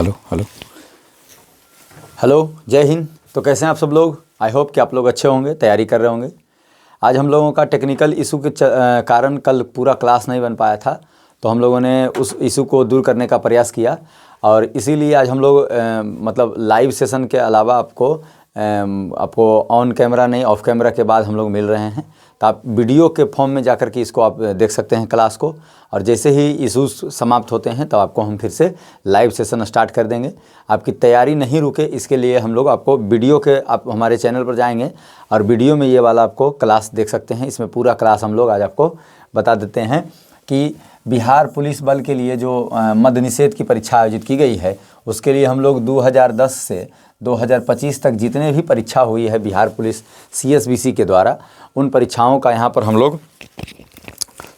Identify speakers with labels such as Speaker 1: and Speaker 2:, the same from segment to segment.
Speaker 1: Hello hello hello, जय हिंद। तो कैसे हैं आप सब लोग? आई होप कि आप लोग अच्छे होंगे, तैयारी कर रहे होंगे। आज हम लोगों का टेक्निकल इशू के कारण कल पूरा क्लास नहीं बन पाया था, तो हम लोगों ने उस इशू को दूर करने का प्रयास किया और इसीलिए आज हम लोग मतलब लाइव सेशन के अलावा आपको ऑन कैमरा नहीं, ऑफ कैमरा के बाद हम लोग मिल रहे हैं। तो आप वीडियो के फॉर्म में जाकर के इसको आप देख सकते हैं क्लास को, और जैसे ही इशूज़ समाप्त होते हैं तो आपको हम फिर से लाइव सेशन स्टार्ट कर देंगे। आपकी तैयारी नहीं रुके, इसके लिए हम लोग आपको वीडियो के आप हमारे चैनल पर जाएंगे और वीडियो में ये वाला आपको क्लास देख सकते हैं। इसमें पूरा क्लास हम लोग आज आपको बता देते हैं कि बिहार पुलिस बल के लिए जो मद्य निषेध की परीक्षा आयोजित की गई है, उसके लिए हम लोग 2010 से 2025 तक जितने भी परीक्षा हुई है बिहार पुलिस CSBC के द्वारा, उन परीक्षाओं का यहाँ पर हम लोग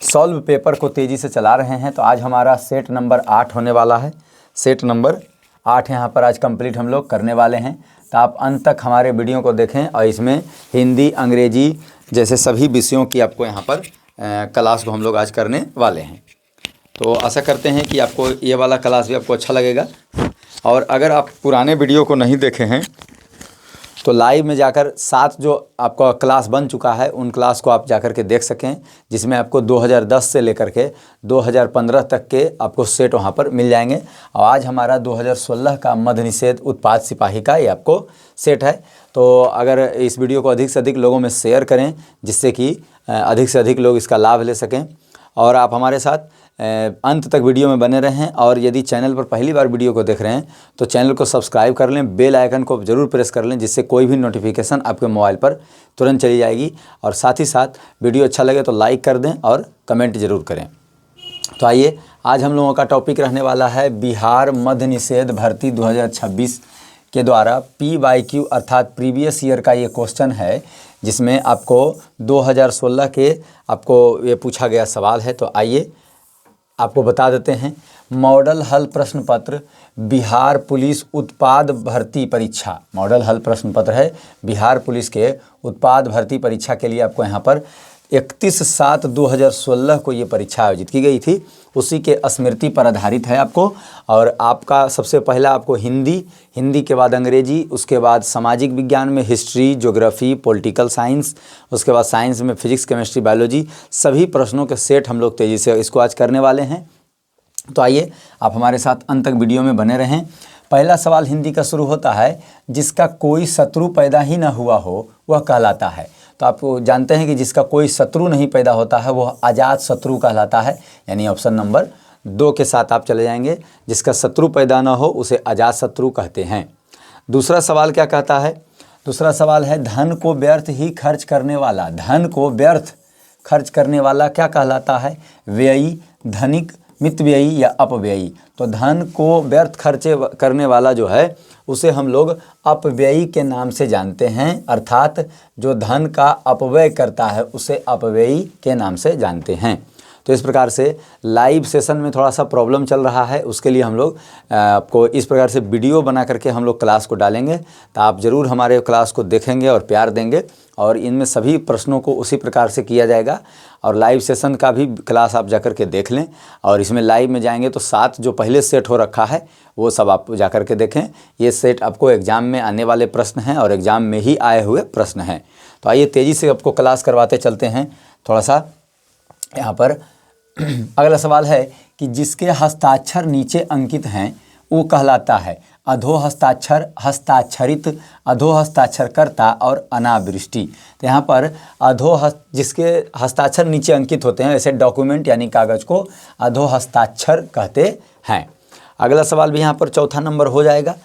Speaker 1: सॉल्व पेपर को तेज़ी से चला रहे हैं। तो आज हमारा सेट नंबर 8 होने वाला है। सेट नंबर 8 यहाँ पर आज कंप्लीट हम लोग करने वाले हैं। तो आप अंत तक हमारे वीडियो को देखें और इसमें हिंदी, अंग्रेजी जैसे सभी विषयों की आपको यहाँ पर क्लास को हम लोग आज करने वाले हैं। तो आशा करते हैं कि आपको ये वाला क्लास भी आपको अच्छा लगेगा। और अगर आप पुराने वीडियो को नहीं देखे हैं तो लाइव में जाकर 7 जो आपका क्लास बन चुका है उन क्लास को आप जाकर के देख सकें, जिसमें आपको 2010 से लेकर के 2015 तक के आपको सेट वहाँ पर मिल जाएंगे। और आज हमारा 2016 का मद्य निषेध उत्पाद सिपाही का ये आपको सेट है। तो अगर इस वीडियो को अधिक से अधिक लोगों में शेयर करें, जिससे कि अधिक से अधिक लोग इसका लाभ ले सकें, और आप हमारे साथ अंत तक वीडियो में बने रहें। और यदि चैनल पर पहली बार वीडियो को देख रहे हैं तो चैनल को सब्सक्राइब कर लें, बेल आइकन को ज़रूर प्रेस कर लें, जिससे कोई भी नोटिफिकेशन आपके मोबाइल पर तुरंत चली जाएगी। और साथ ही साथ वीडियो अच्छा लगे तो लाइक कर दें और कमेंट ज़रूर करें। तो आइए, आज हम लोगों का टॉपिक रहने वाला है बिहार मद्य निषेध भर्ती 2026 के द्वारा PYQ अर्थात प्रीवियस ईयर का ये क्वेश्चन है, जिसमें आपको 2016 के आपको ये पूछा गया सवाल है। तो आइए आपको बता देते हैं। मॉडल हल प्रश्न पत्र बिहार पुलिस उत्पाद भर्ती परीक्षा, मॉडल हल प्रश्न पत्र है बिहार पुलिस के उत्पाद भर्ती परीक्षा के लिए आपको यहाँ पर 31/7/2016 को ये परीक्षा आयोजित की गई थी, उसी के स्मृति पर आधारित है आपको। और आपका सबसे पहला आपको हिंदी के बाद अंग्रेजी, उसके बाद सामाजिक विज्ञान में हिस्ट्री, ज्योग्राफी, पॉलिटिकल साइंस, उसके बाद साइंस में फिजिक्स, केमिस्ट्री, बायोलॉजी, सभी प्रश्नों के सेट हम लोग तेज़ी से इसको आज करने वाले हैं। तो आइए आप हमारे साथ अंत तक वीडियो में बने रहें। पहला सवाल हिंदी का शुरू होता है, जिसका कोई शत्रु पैदा ही न हुआ हो वह कहलाता है। तो आप जानते हैं कि जिसका कोई शत्रु नहीं पैदा होता है वह अजात शत्रु कहलाता है, यानी ऑप्शन नंबर 2 के साथ आप चले जाएंगे। जिसका शत्रु पैदा न हो उसे अजात शत्रु कहते हैं। दूसरा सवाल क्या कहता है? दूसरा सवाल है, धन को व्यर्थ ही खर्च करने वाला, धन को व्यर्थ खर्च करने वाला क्या कहलाता है? व्ययी, धनिक, मितव्ययी या अपव्ययी। तो धन को व्यर्थ खर्चे करने वाला जो है उसे हम लोग अपव्ययी के नाम से जानते हैं, अर्थात जो धन का अपव्यय करता है उसे अपव्ययी के नाम से जानते हैं। तो इस प्रकार से लाइव सेशन में थोड़ा सा प्रॉब्लम चल रहा है, उसके लिए हम लोग आपको इस प्रकार से वीडियो बना करके हम लोग क्लास को डालेंगे। तो आप ज़रूर हमारे क्लास को देखेंगे और प्यार देंगे, और इनमें सभी प्रश्नों को उसी प्रकार से किया जाएगा। और लाइव सेशन का भी क्लास आप जाकर के देख लें, और इसमें लाइव में जाएंगे तो 7 जो पहले सेट हो रखा है वो सब आप जाकर के देखें। ये सेट आपको एग्ज़ाम में आने वाले प्रश्न हैं और एग्ज़ाम में ही आए हुए प्रश्न हैं। तो आइए तेज़ी से आपको क्लास करवाते चलते हैं थोड़ा सा। यहाँ पर अगला सवाल है कि जिसके हस्ताक्षर नीचे अंकित हैं वो कहलाता है अधो हस्ताक्षर, हस्ताक्षरित, अधो हस्ताक्षरकर्ता और अनावृष्टि। तो यहाँ पर जिसके हस्ताक्षर नीचे अंकित होते हैं, ऐसे डॉक्यूमेंट यानी कागज़ को अधो हस्ताक्षर कहते हैं। अगला सवाल भी यहाँ पर चौथा नंबर हो जाएगा।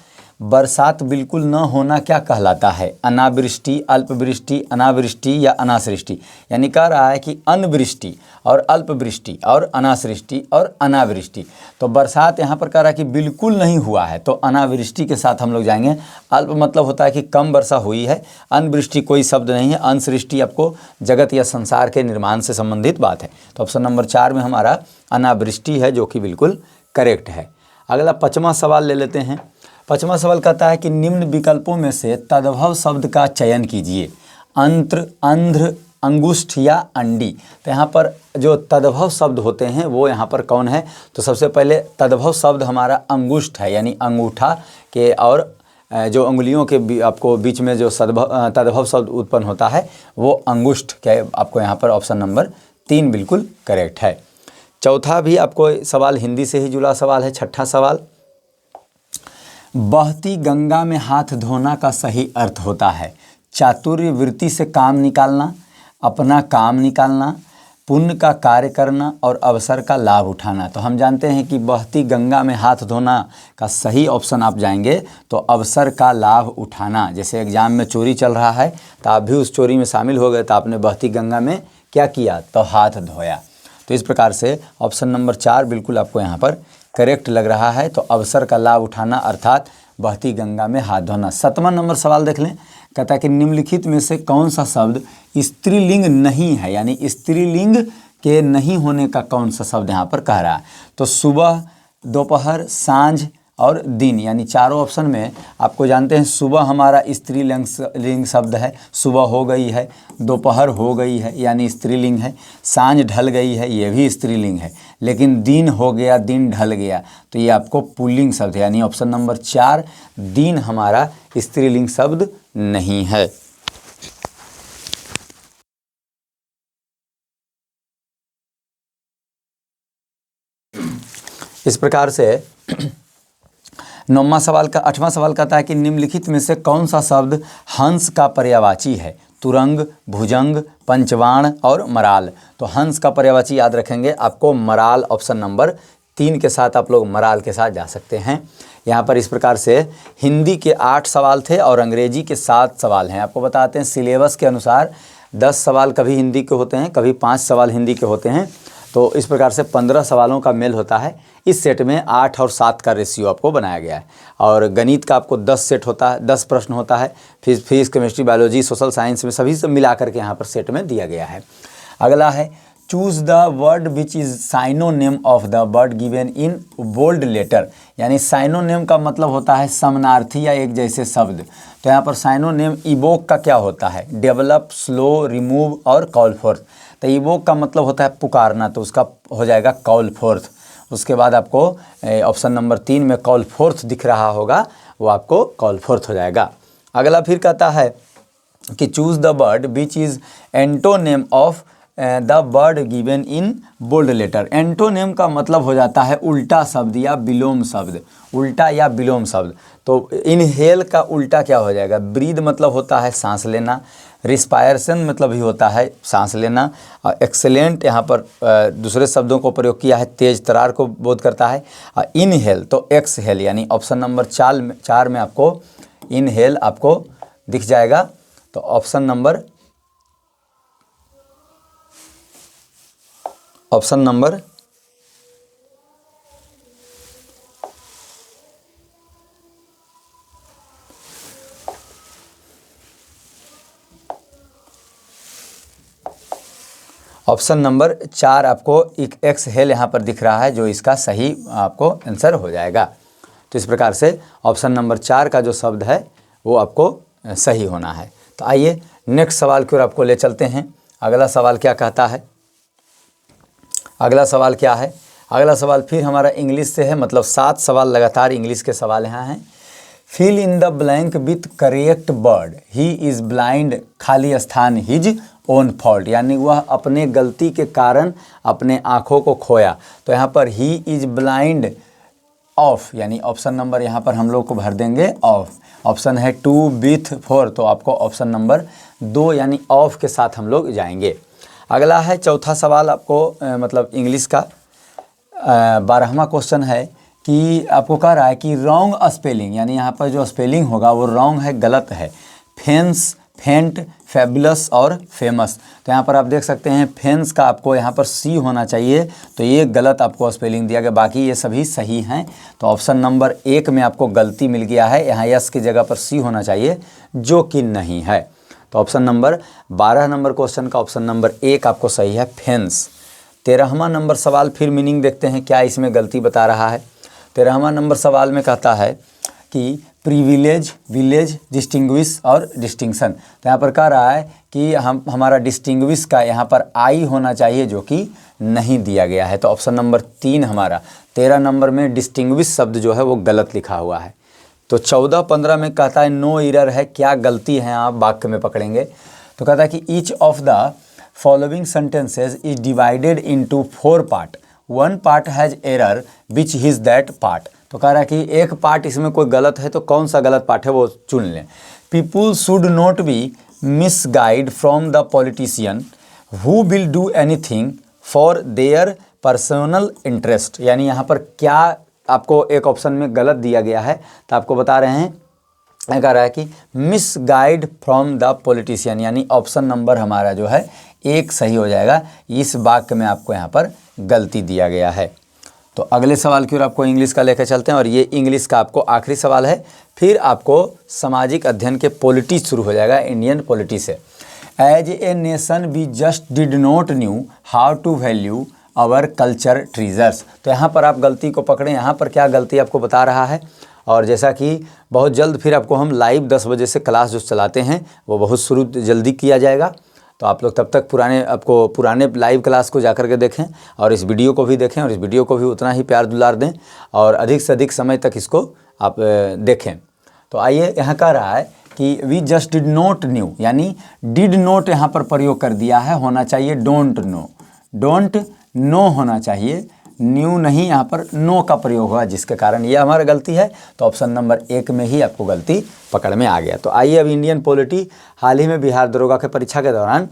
Speaker 1: बरसात बिल्कुल न होना क्या कहलाता है? अनावृष्टि, अल्पवृष्टि, अनावृष्टि या अनासृष्टि। यानी कह रहा है कि अनवृष्टि और अल्पवृष्टि और अनासृष्टि और अनावृष्टि। तो बरसात यहाँ पर कह रहा है कि बिल्कुल नहीं हुआ है, तो अनावृष्टि के साथ हम लोग जाएंगे। अल्प मतलब होता है कि कम वर्षा हुई है, अनवृष्टि कोई शब्द नहीं है, अनसृष्टि आपको जगत या संसार के निर्माण से संबंधित बात है। तो ऑप्शन नंबर 4 में हमारा अनावृष्टि है, जो कि बिल्कुल करेक्ट है। अगला 5वां सवाल ले लेते हैं। 5वां सवाल कहता है कि निम्न विकल्पों में से तद्भव शब्द का चयन कीजिए। अंत्र, अंध्र, अंगुष्ठ या अंडी। तो यहाँ पर जो तद्भव शब्द होते हैं वो यहाँ पर कौन है? तो सबसे पहले तद्भव शब्द हमारा अंगुष्ठ है, यानी अंगूठा के और जो उंगलियों के आपको बीच में जो तद्भव शब्द उत्पन्न होता है वो अंगुष्ठ। क्या आपको यहाँ पर ऑप्शन नंबर 3 बिल्कुल करेक्ट है। चौथा भी आपको सवाल हिंदी से ही जुड़ा सवाल है। छठा सवाल, बहती गंगा में हाथ धोना का सही अर्थ होता है चातुर्य वृत्ति से काम निकालना, अपना काम निकालना, पुण्य का कार्य करना और अवसर का लाभ उठाना। तो हम जानते हैं कि बहती गंगा में हाथ धोना का सही ऑप्शन आप जाएंगे तो अवसर का लाभ उठाना। जैसे एग्जाम में चोरी चल रहा है तो आप भी उस चोरी में शामिल हो गए तो आपने बहती गंगा में क्या किया? तो हाथ धोया। तो इस प्रकार से ऑप्शन नंबर 4 बिल्कुल आपको यहाँ पर करेक्ट लग रहा है। तो अवसर का लाभ उठाना अर्थात बहती गंगा में हाथ धोना। 7वां नंबर सवाल देख लें। कहता है कि निम्नलिखित में से कौन सा शब्द स्त्रीलिंग नहीं है, यानी स्त्रीलिंग के नहीं होने का कौन सा शब्द यहाँ पर कह रहा है? तो सुबह, दोपहर, सांझ और दिन, यानी चारों ऑप्शन में आपको जानते हैं सुबह हमारा स्त्रीलिंग शब्द है, सुबह हो गई है, दोपहर हो गई है यानी स्त्रीलिंग है, सांझ ढल गई है ये भी स्त्रीलिंग है, लेकिन दिन हो गया, दिन ढल गया तो ये आपको पुल्लिंग शब्द है, यानी ऑप्शन नंबर 4 दिन हमारा स्त्रीलिंग शब्द नहीं है। इस प्रकार से 8वां सवाल कहता है कि निम्नलिखित में से कौन सा शब्द हंस का पर्यायवाची है? तुरंग, भुजंग, पंचवाण और मराल। तो हंस का पर्यायवाची याद रखेंगे आपको मराल, ऑप्शन नंबर 3 के साथ आप लोग मराल के साथ जा सकते हैं। यहाँ पर इस प्रकार से हिंदी के 8 सवाल थे और अंग्रेजी के 7 सवाल हैं। आपको बताते हैं सिलेबस के अनुसार 10 सवाल कभी हिंदी के होते हैं, कभी 5 सवाल हिंदी के होते हैं। तो इस प्रकार से 15 सवालों का मेल होता है। इस सेट में 8 और 7 का रेशियो आपको बनाया गया है। और गणित का आपको 10 सेट होता है, 10 प्रश्न होता है। Physics, chemistry, biology, social science में सभी सब मिला करके यहाँ पर सेट में दिया गया है। अगला है choose the word which is synonym of the word given in bold letter, यानी साइनोनेम का मतलब होता है समानार्थी या एक जैसे शब्द। तो यहाँ पर साइनोनेम इवोक का क्या होता है? डेवलप, स्लो, रिमूव और कॉल फोर्थ। तो इवोक का मतलब होता है पुकारना, तो उसका हो जाएगा कॉल फोर्थ। उसके बाद आपको ऑप्शन नंबर 3 में कॉल फोर्थ दिख रहा होगा, वो आपको कॉल फोर्थ हो जाएगा। अगला फिर कहता है कि choose the word which is antonym of the word given in bold letter. Antonym का मतलब हो जाता है उल्टा शब्द या विलोम शब्द, उल्टा या विलोम शब्द। तो इनहेल का उल्टा क्या हो जाएगा? ब्रीद मतलब होता है सांस लेना, रिस्पायरेशन मतलब ही होता है सांस लेना, और एक्सेलेंट यहाँ पर दूसरे शब्दों को प्रयोग किया है, तेज तरार को बोध करता है। इनहेल तो एक्सहेल, यानी ऑप्शन नंबर 4 में आपको इनहेल आपको दिख जाएगा। तो ऑप्शन नंबर ऑप्शन नंबर 4 आपको एक एक्सहेल यहाँ पर दिख रहा है, जो इसका सही आपको आंसर हो जाएगा। तो इस प्रकार से ऑप्शन नंबर 4 का जो शब्द है वो आपको सही होना है। तो आइए नेक्स्ट सवाल की ओर आपको ले चलते हैं। अगला सवाल क्या कहता है? अगला सवाल क्या है? अगला सवाल फिर हमारा इंग्लिश से है, मतलब 7 सवाल लगातार इंग्लिश के सवाल यहाँ हैं। Fill in the blank with correct word. He is blind, खाली स्थान हिज ओन फॉल्ट, यानी वह अपने गलती के कारण अपने आँखों को खोया। तो यहाँ पर ही इज़ ब्लाइंड ऑफ, यानी ऑप्शन नंबर यहाँ पर हम लोग को भर देंगे ऑफ। ऑप्शन है 2 विथ 4, तो आपको ऑप्शन नंबर 2 यानी ऑफ के साथ हम लोग जाएंगे। अगला है चौथा सवाल आपको मतलब इंग्लिश का 12वां क्वेश्चन है कि आपको कह रहा है कि रॉन्ग स्पेलिंग, यानी यहाँ पर जो स्पेलिंग होगा वो रॉन्ग है, गलत है। फेंस, फेंट, फैबुलस और फेमस। तो यहाँ पर आप देख सकते हैं फेंस का आपको यहाँ पर सी होना चाहिए, तो ये गलत आपको स्पेलिंग दिया गया, बाकी ये सभी सही हैं। तो ऑप्शन नंबर 1 में आपको गलती मिल गया है, यहाँ यस की जगह पर सी होना चाहिए, जो कि नहीं है। तो ऑप्शन नंबर 12 नंबर क्वेश्चन का ऑप्शन नंबर 1 आपको सही है, फेंस। 13वां नंबर सवाल फिर मीनिंग देखते हैं क्या इसमें गलती बता रहा है। 13वां नंबर सवाल में कहता है कि प्रिविलेज, विलेज, डिस्टिंग्विश और डिस्टिंक्शन। तो यहाँ पर कह रहा है कि हमारा डिस्टिंग्विश का यहाँ पर आई होना चाहिए, जो कि नहीं दिया गया है। तो ऑप्शन नंबर 3 हमारा 13 नंबर में डिस्टिंग्विश शब्द जो है वो गलत लिखा हुआ है। तो 14-15 में कहता है नो एरर है, क्या गलती है आप वाक्य में पकड़ेंगे। तो कहता है कि each of the following sentences is divided into 4 part, 1 part has error which is that part. तो कह रहा है कि एक पार्ट इसमें कोई गलत है, तो कौन सा गलत पार्ट है वो चुन लें। People should not be misguide from the politician who will do anything for their personal interest. यानी यहाँ पर क्या आपको एक ऑप्शन में गलत दिया गया है, तो आपको बता रहे हैं, कह रहा है कि मिसगाइड फ्रॉम द पॉलिटिशियन, यानी ऑप्शन नंबर हमारा जो है 1 सही हो जाएगा। इस वाक्य में आपको यहाँ पर गलती दिया गया है। तो अगले सवाल की ओर आपको इंग्लिश का लेकर चलते हैं, और ये इंग्लिश का आपको आखिरी सवाल है। फिर आपको सामाजिक अध्ययन के पॉलिटी शुरू हो जाएगा, इंडियन पॉलिटी से। As a nation we just did not knew how to value our culture treasures. तो यहाँ पर आप गलती को पकड़ें, यहाँ पर क्या गलती आपको बता रहा है। और जैसा कि बहुत जल्द फिर आपको हम लाइव 10 बजे से क्लास जो चलाते हैं वो बहुत शुरू जल्दी किया जाएगा। तो आप लोग तब तक पुराने लाइव क्लास को जाकर के देखें, और इस वीडियो को भी देखें, और इस वीडियो को भी उतना ही प्यार दुलार दें, और अधिक से अधिक समय तक इसको आप देखें। तो आइए, यहाँ कह रहा है कि we just did not knew, यानी डिड नॉट यहाँ पर प्रयोग कर दिया है, होना चाहिए डोंट नो, डोंट नो होना चाहिए, न्यू नहीं, यहाँ पर नो का प्रयोग हुआ, जिसके कारण ये हमारा गलती है। तो ऑप्शन नंबर 1 में ही आपको गलती पकड़ में आ गया। तो आइए अब इंडियन पॉलिटी, हाल ही में बिहार दरोगा के परीक्षा के दौरान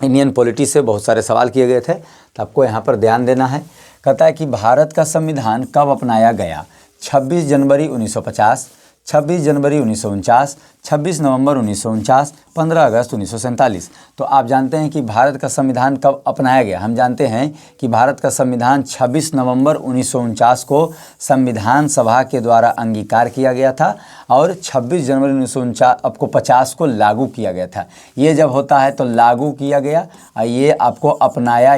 Speaker 1: इंडियन पॉलिटी से बहुत सारे सवाल किए गए थे, तो आपको यहाँ पर ध्यान देना है। कहता है कि भारत का संविधान कब अपनाया गया। 26 जनवरी 1950, 26 जनवरी 1949, 26 नवंबर 1949, 15 अगस्त 1947। तो आप जानते हैं कि भारत का संविधान कब अपनाया गया। हम जानते हैं कि भारत का संविधान 26 नवंबर 1949 को संविधान सभा के द्वारा अंगीकार किया गया था, और 26 जनवरी 1950 को लागू किया गया था। ये जब होता है तो लागू किया गया, और ये आपको अपनाया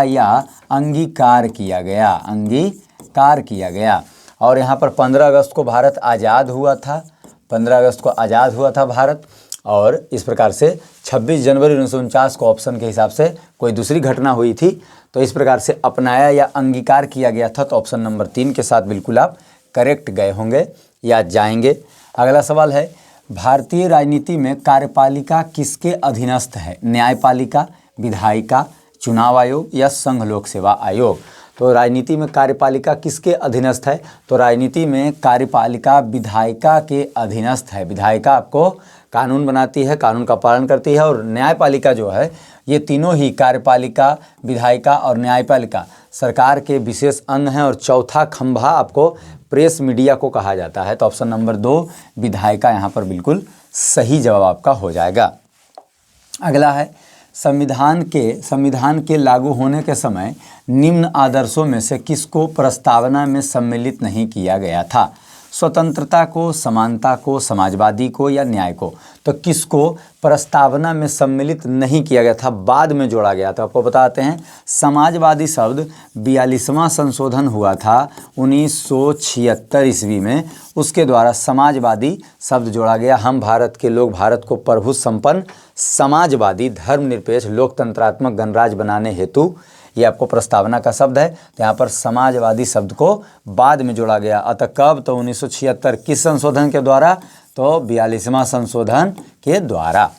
Speaker 1: या अंगीकार किया गया, अंगीकार किया गया। और यहाँ पर 15 अगस्त को भारत आज़ाद हुआ था, 15 अगस्त को आज़ाद हुआ था भारत। और इस प्रकार से 26 जनवरी 1949 को ऑप्शन के हिसाब से कोई दूसरी घटना हुई थी, तो इस प्रकार से अपनाया या अंगीकार किया गया था। तो ऑप्शन नंबर 3 के साथ बिल्कुल आप करेक्ट गए होंगे या जाएंगे। अगला सवाल है, भारतीय राजनीति में कार्यपालिका किसके अधीनस्थ है। न्यायपालिका, विधायिका, चुनाव आयोग या संघ लोक सेवा आयोग। तो राजनीति में कार्यपालिका किसके अधीनस्थ है। तो राजनीति में कार्यपालिका विधायिका के अधीनस्थ है। विधायिका आपको कानून बनाती है, कानून का पालन करती है, और न्यायपालिका जो है, ये तीनों ही कार्यपालिका, विधायिका और न्यायपालिका सरकार के विशेष अंग हैं। और चौथा खंभा आपको प्रेस मीडिया को कहा जाता है। तो ऑप्शन नंबर 2 विधायिका यहाँ पर बिल्कुल सही जवाब आपका हो जाएगा। अगला है, संविधान के लागू होने के समय निम्न आदर्शों में से किसको प्रस्तावना में सम्मिलित नहीं किया गया था। स्वतंत्रता को, समानता को, समाजवादी को या न्याय को। तो किसको प्रस्तावना में सम्मिलित नहीं किया गया था, बाद में जोड़ा गया था। आपको बताते हैं, समाजवादी शब्द 42वां संशोधन हुआ था 1976 ईस्वी में, उसके द्वारा समाजवादी शब्द जोड़ा गया। हम भारत के लोग भारत को प्रभु संपन्न, समाजवादी, धर्मनिरपेक्ष, लोकतंत्रात्मक गणराज्य बनाने हेतु, ये आपको प्रस्तावना का शब्द है। तो यहाँ पर समाजवादी शब्द को बाद में जोड़ा गया। अतः कब, तो 1976 किस संशोधन के द्वारा, तो 42वां संशोधन के द्वारा।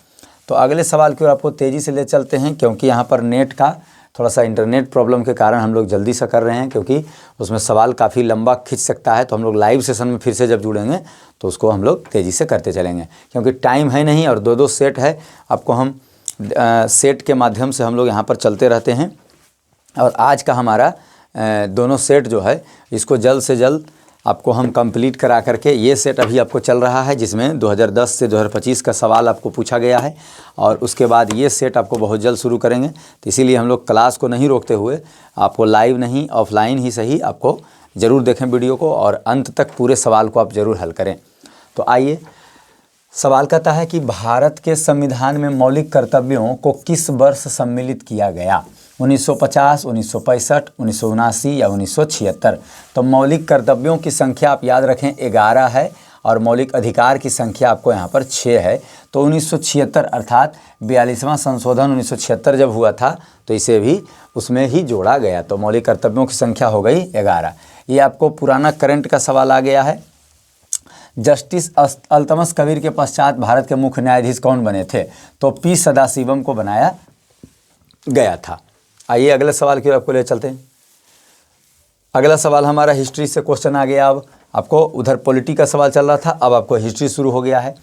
Speaker 1: तो अगले सवाल की ओर आपको तेज़ी से ले चलते हैं, क्योंकि यहाँ पर नेट का थोड़ा सा इंटरनेट प्रॉब्लम के कारण हम लोग जल्दी से कर रहे हैं, क्योंकि उसमें सवाल काफ़ी लंबा खिंच सकता है। तो हम लोग लाइव सेशन में फिर से जब जुड़ेंगे तो उसको हम लोग तेज़ी से करते चलेंगे, क्योंकि टाइम है नहीं, और 2-2 सेट है। आपको हम सेट के माध्यम से हम लोग यहाँ पर चलते रहते हैं। और आज का हमारा दोनों सेट जो है, इसको जल्द से जल्द आपको हम कंप्लीट करा करके, ये सेट अभी आपको चल रहा है जिसमें 2010 से 2025 का सवाल आपको पूछा गया है, और उसके बाद ये सेट आपको बहुत जल्द शुरू करेंगे। तो इसीलिए हम लोग क्लास को नहीं रोकते हुए, आपको लाइव नहीं, ऑफलाइन ही सही, आपको ज़रूर देखें वीडियो को, और अंत तक पूरे सवाल को आप ज़रूर हल करें। तो आइए, सवाल कहता है कि भारत के संविधान में मौलिक कर्तव्यों को किस वर्ष सम्मिलित किया गया? 1950, 1965, 1979 या 1976? तो मौलिक कर्तव्यों की संख्या आप याद रखें 11 है और मौलिक अधिकार की संख्या आपको यहाँ पर 6 है। तो 1976 अर्थात 42वां संशोधन 1976 जब हुआ था तो इसे भी उसमें ही जोड़ा गया। तो मौलिक कर्तव्यों की संख्या हो गई 11। ये आपको पुराना करंट का सवाल आ गया है। जस्टिस अल्तमस कबीर के पश्चात भारत के मुख्य न्यायाधीश कौन बने थे? तो पी सदाशिवम को बनाया गया था। आइए अगले सवाल की ओर आपको ले चलते हैं। अगला सवाल हमारा हिस्ट्री से क्वेश्चन आ गया। अब आपको उधर पॉलिटी का सवाल चल रहा था, अब आपको हिस्ट्री शुरू हो गया है।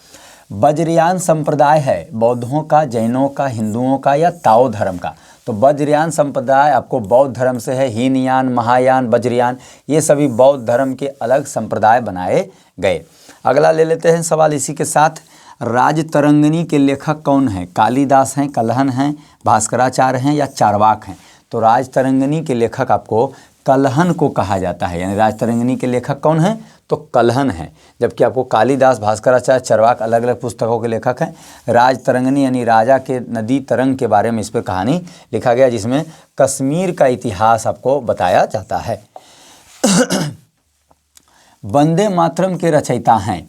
Speaker 1: वज्रयान संप्रदाय है बौद्धों का, जैनों का, हिंदुओं का या ताओ धर्म का? तो वज्रयान संप्रदाय आपको बौद्ध धर्म से है। हीनयान, महायान, वज्रयान ये सभी बौद्ध धर्म के अलग संप्रदाय बनाए गए। अगला ले लेते हैं सवाल इसी के साथ। राजतरंगिणी के लेखक कौन हैं? कालिदास हैं, कलहन हैं, भास्कराचार्य हैं या चारवाक हैं? तो राजतरंगिणी के लेखक आपको कलहन को कहा जाता है, यानी राजतरंगिणी के लेखक कौन हैं? तो कलहन हैं। जबकि आपको कालिदास, भास्कराचार्य, चारवाक अलग अलग पुस्तकों के लेखक हैं। राजतरंगिणी यानी राजा के नदी तरंग के बारे में इस पर कहानी लिखा गया, जिसमें कश्मीर का इतिहास आपको बताया जाता है। वंदे मातरम के रचयिता हैं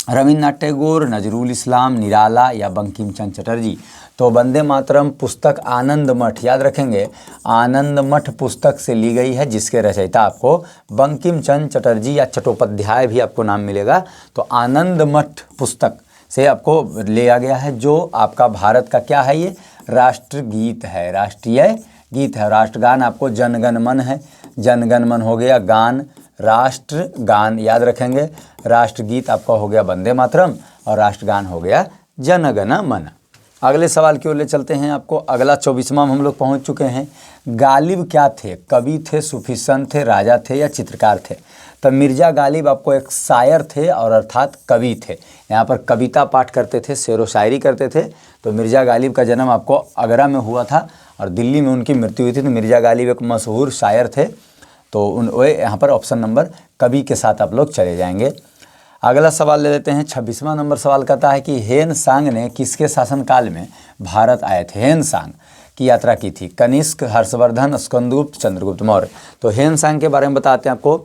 Speaker 1: रविन्द्रनाथ टैगोर, नजरुल इस्लाम, निराला या बंकिम चंद्र चटर्जी? तो वंदे मातरम पुस्तक आनंद मठ, याद रखेंगे आनंद मठ पुस्तक से ली गई है, जिसके रचयिता आपको बंकिम चंद्र चटर्जी या चट्टोपाध्याय भी आपको नाम मिलेगा। तो आनंद मठ पुस्तक से आपको लिया गया है, जो आपका भारत का क्या है? ये राष्ट्रगीत है, राष्ट्रीय गीत है। राष्ट्रगान आपको जनगण मन है, जनगण मन हो गया गान, राष्ट्रगान याद रखेंगे। राष्ट्रगीत आपका हो गया वंदे मातरम और राष्ट्रगान हो गया जनगण मन। अगले सवाल की ओर ले चलते हैं आपको। अगला 24वां हम लोग पहुंच चुके हैं। गालिब क्या थे? कवि थे, सूफी संत थे, राजा थे या चित्रकार थे? तो मिर्ज़ा गालिब आपको एक शायर थे और अर्थात कवि थे। यहाँ पर कविता पाठ करते थे, शेरो शायरी करते थे। तो मिर्ज़ा गालिब का जन्म आपको आगरा में हुआ था और दिल्ली में उनकी मृत्यु हुई थी। तो मिर्ज़ा गालिब एक मशहूर शायर थे। तो वे यहाँ पर ऑप्शन नंबर कवि के साथ आप लोग चले जाएंगे। अगला सवाल ले लेते हैं। 26वां नंबर सवाल कहता है कि हेन सांग ने किसके शासनकाल में भारत आए थे? हेन सांग की यात्रा की थी कनिष्क, हर्षवर्धन, स्कंदगुप्त, चंद्रगुप्त मौर्य? तो हेन सांग के बारे में बताते हैं आपको।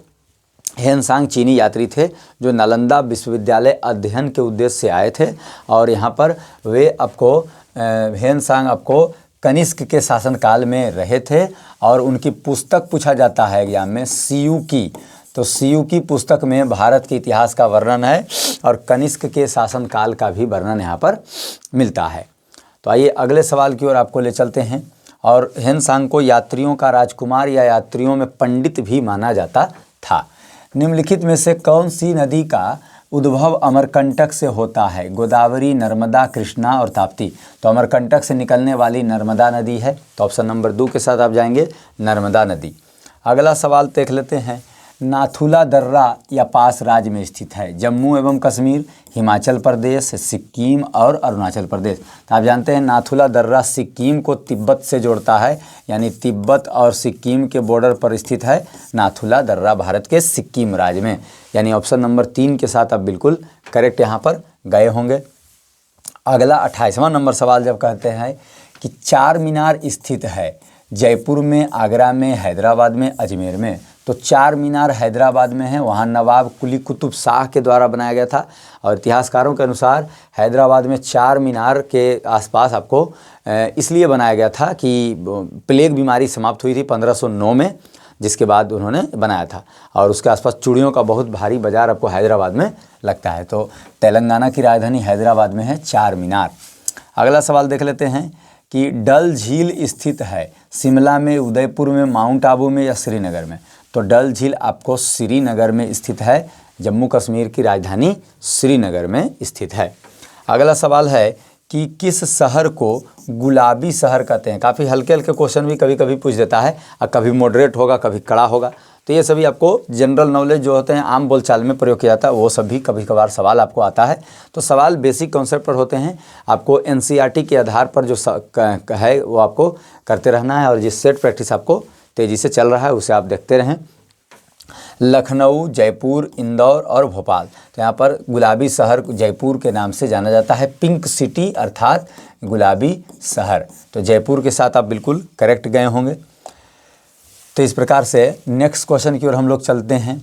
Speaker 1: हेन सांग चीनी यात्री थे जो नालंदा विश्वविद्यालय अध्ययन के उद्देश्य से आए थे और यहाँ पर वे आपको हेन सांग आपको कनिष्क के शासनकाल में रहे थे और उनकी पुस्तक पूछा जाता है एग्जाम में सीयू की। तो सीयू की पुस्तक में भारत के इतिहास का वर्णन है और कनिष्क के शासनकाल का भी वर्णन यहाँ पर मिलता है। तो आइए अगले सवाल की ओर आपको ले चलते हैं। और हेन सांग को यात्रियों का राजकुमार या यात्रियों में पंडित भी माना जाता था। निम्नलिखित में से कौन सी नदी का उद्भव अमरकंटक से होता है? गोदावरी, नर्मदा, कृष्णा और ताप्ती? तो अमरकंटक से निकलने वाली नर्मदा नदी है। तो ऑप्शन नंबर 2 के साथ आप जाएंगे, नर्मदा नदी। अगला सवाल देख लेते हैं। नाथुला दर्रा या पास राज्य में स्थित है? जम्मू एवं कश्मीर, हिमाचल प्रदेश, सिक्किम और अरुणाचल प्रदेश? तो आप जानते हैं नाथुला दर्रा सिक्किम को तिब्बत से जोड़ता है, यानी तिब्बत और सिक्किम के बॉर्डर पर स्थित है नाथुला दर्रा भारत के सिक्किम राज्य में। यानी ऑप्शन नंबर 3 के साथ आप बिल्कुल करेक्ट यहाँ पर गए होंगे। अगला 28वां नंबर सवाल जब कहते हैं कि चार मीनार स्थित है जयपुर में, आगरा में, हैदराबाद में, अजमेर में? तो चार मीनार हैदराबाद में है, वहाँ नवाब कुली कुतुब शाह के द्वारा बनाया गया था। और इतिहासकारों के अनुसार हैदराबाद में चार मीनार के आसपास आपको इसलिए बनाया गया था कि प्लेग बीमारी समाप्त हुई थी 1509 में, जिसके बाद उन्होंने बनाया था। और उसके आसपास चूड़ियों का बहुत भारी बाजार आपको हैदराबाद में लगता है। तो तेलंगाना की राजधानी हैदराबाद में है चार मीनार। अगला सवाल देख लेते हैं कि डल झील स्थित है शिमला में, उदयपुर में, माउंट आबू में या श्रीनगर में? तो डल झील आपको श्रीनगर में स्थित है, जम्मू कश्मीर की राजधानी श्रीनगर में स्थित है। अगला सवाल है कि किस शहर को गुलाबी शहर कहते हैं? काफ़ी हल्के हल्के क्वेश्चन भी कभी कभी पूछ देता है और कभी मॉडरेट होगा, कभी कड़ा होगा। तो ये सभी आपको जनरल नॉलेज जो होते हैं, आम बोलचाल में प्रयोग किया जाता है, वो सभी कभी कभार सवाल आपको आता है। तो सवाल बेसिक कॉन्सेप्ट पर होते हैं, आपको एनसीईआरटी के आधार पर जो है वो आपको करते रहना है और जिस सेट प्रैक्टिस आपको तेज़ी से चल रहा है उसे आप देखते रहें। लखनऊ, जयपुर, इंदौर और भोपाल। तो यहाँ पर गुलाबी शहर जयपुर के नाम से जाना जाता है, पिंक सिटी अर्थात गुलाबी शहर। तो जयपुर के साथ आप बिल्कुल करेक्ट गए होंगे। तो इस प्रकार से नेक्स्ट क्वेश्चन की ओर हम लोग चलते हैं।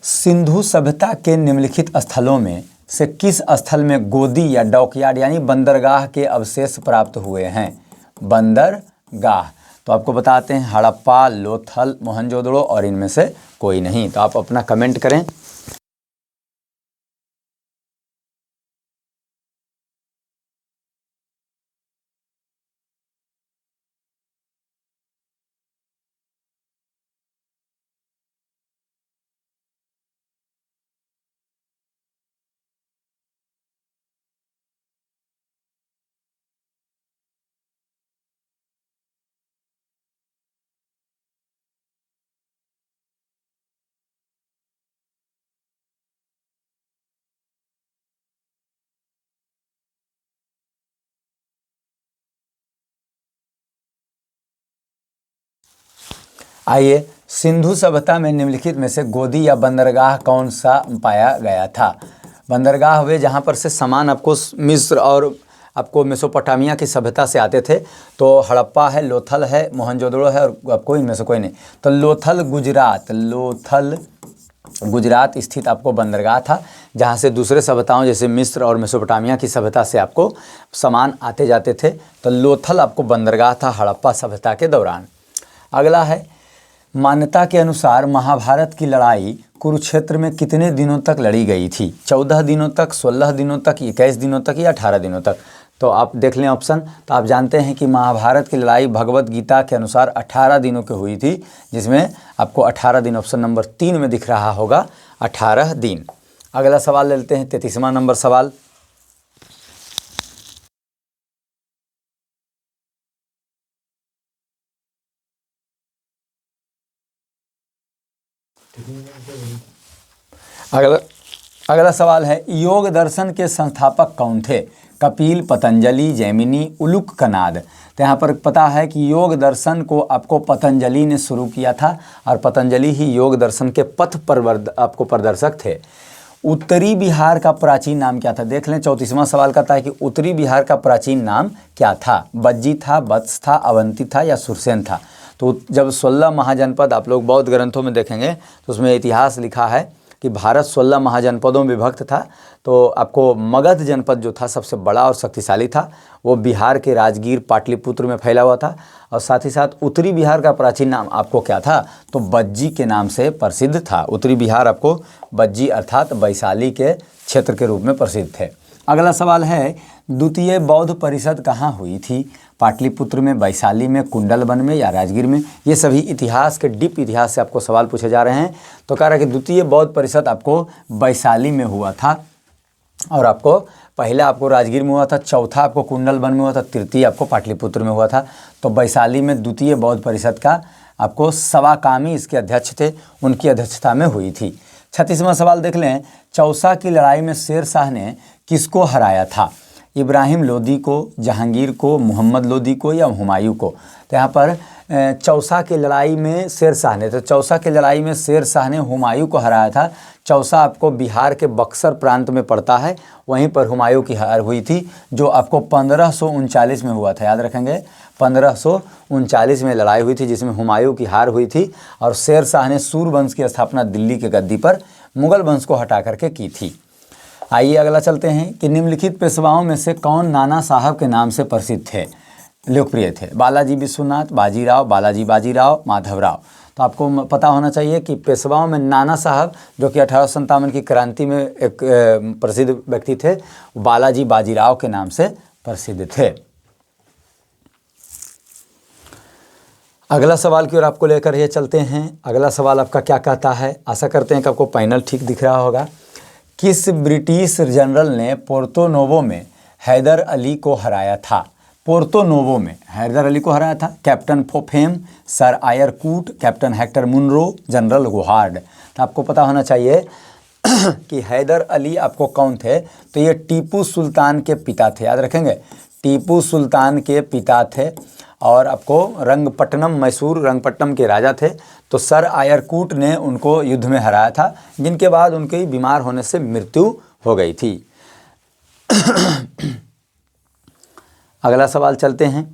Speaker 1: सिंधु सभ्यता के निम्नलिखित स्थलों में से किस स्थल में गोदी या डॉकयार्ड यानी बंदरगाह के अवशेष प्राप्त हुए हैं? बंदरगाह तो आपको बताते हैं हड़प्पा, लोथल, मोहनजोदड़ो और इनमें से कोई नहीं। तो आप अपना कमेंट करें। आइए, सिंधु सभ्यता में निम्नलिखित में से गोदी या बंदरगाह कौन सा पाया गया था? बंदरगाह हुए जहाँ पर से सामान आपको मिस्र और आपको मेसोपोटामिया की सभ्यता से आते थे। तो हड़प्पा है, लोथल है, मोहनजोदड़ो है और आपको इनमें से कोई नहीं। तो लोथल गुजरात स्थित आपको बंदरगाह था, जहाँ से दूसरे सभ्यताओं जैसे मिस्र और मेसोपोटामिया की सभ्यता से आपको सामान आते जाते थे। तो लोथल आपको बंदरगाह था हड़प्पा सभ्यता के दौरान। अगला है, मान्यता के अनुसार महाभारत की लड़ाई कुरुक्षेत्र में कितने दिनों तक लड़ी गई थी? 14 दिनों तक, 16 दिनों तक, 21 दिनों तक या 18 दिनों तक? तो आप देख लें ऑप्शन। तो आप जानते हैं कि महाभारत की लड़ाई भगवत गीता के अनुसार 18 दिनों की हुई थी, जिसमें आपको 18 दिन ऑप्शन नंबर 3 में दिख रहा होगा, 18 दिन। अगला सवाल ले लेते हैं, 33वां नंबर सवाल। अगला सवाल है, योग दर्शन के संस्थापक कौन थे? कपिल, पतंजलि, जैमिनी, उलुक कनाद। तो यहाँ पर पता है कि योग दर्शन को आपको पतंजलि ने शुरू किया था और पतंजलि ही योग दर्शन के पथ आपको प्रदर्शक थे। उत्तरी बिहार का प्राचीन नाम क्या था? देख लें, 34वां सवाल कहता है कि उत्तरी बिहार का प्राचीन नाम क्या था? बज्जी था, वत्स था, अवंती था या सुरसेन था? तो जब 16 महाजनपद आप लोग बौद्ध ग्रंथों में देखेंगे तो उसमें इतिहास लिखा है कि भारत 16 महाजनपदों में विभक्त था। तो आपको मगध जनपद जो था सबसे बड़ा और शक्तिशाली था, वो बिहार के राजगीर पाटलिपुत्र में फैला हुआ था। और साथ ही साथ उत्तरी बिहार का प्राचीन नाम आपको क्या था? तो बज्जी के नाम से प्रसिद्ध था। उत्तरी बिहार आपको बज्जी अर्थात वैशाली के क्षेत्र के रूप में प्रसिद्ध थे। अगला सवाल है, द्वितीय बौद्ध परिषद कहाँ हुई थी? पाटलिपुत्र में, वैशाली में, कुंडलवन में या राजगीर में? ये सभी इतिहास के डीप इतिहास से आपको सवाल पूछे जा रहे हैं। तो कह रहा है कि द्वितीय बौद्ध परिषद आपको वैशाली में हुआ था और आपको पहला आपको राजगीर में हुआ था, चौथा आपको कुंडलवन में हुआ था, तृतीय आपको पाटलिपुत्र में हुआ था। तो वैशाली में द्वितीय बौद्ध परिषद का आपको सवाकामी इसके अध्यक्ष थे, उनकी अध्यक्षता में हुई थी। 36वां सवाल देख लें, चौसा की लड़ाई में शेर शाह ने किसको हराया था? इब्राहिम लोदी को, जहांगीर को, मोहम्मद लोदी को या हुमायूं को? तो यहाँ पर चौसा की लड़ाई में शेर शाह ने, तो चौसा की लड़ाई में शेर शाह ने हुमायूं को हराया था। चौसा आपको बिहार के बक्सर प्रांत में पड़ता है, वहीं पर हुमायूं की हार हुई थी, जो आपको 1539 में हुआ था। याद रखेंगे, 1539 में लड़ाई हुई थी जिसमें हुमायूं की हार हुई थी और शेर शाह ने सूरवंश की स्थापना दिल्ली के गद्दी पर मुगल वंश को हटा करके की थी। आइए अगला चलते हैं कि निम्नलिखित पेशवाओं में से कौन नाना साहब के नाम से प्रसिद्ध थे, लोकप्रिय थे? बालाजी विश्वनाथ, बाजीराव, बालाजी बाजीराव, माधवराव। तो आपको पता होना चाहिए कि पेशवाओं में नाना साहब, जो कि 1857 की क्रांति में एक प्रसिद्ध व्यक्ति थे, बालाजी बाजीराव के नाम से प्रसिद्ध थे। अगला सवाल की ओर आपको लेकर ये चलते हैं। अगला सवाल आपका क्या कहता है? आशा करते हैं कि आपको पैनल ठीक दिख रहा होगा। किस ब्रिटिश जनरल ने पोर्तो नोवो में हैदर अली को हराया था? पोर्तो नोवो में हैदर अली को हराया था। कैप्टन फोफेम, सर आयर कूट, कैप्टन हेक्टर मुनरो, जनरल गोहार्ड। तो आपको पता होना चाहिए कि हैदर अली आपको कौन थे? तो ये टीपू सुल्तान के पिता थे। याद रखेंगे, टीपू सुल्तान के पिता थे और आपको रंगपट्टनम, मैसूर रंगपट्टनम के राजा थे। तो सर आयरकूट ने उनको युद्ध में हराया था, जिनके बाद उनकी बीमार होने से मृत्यु हो गई थी। अगला सवाल चलते हैं।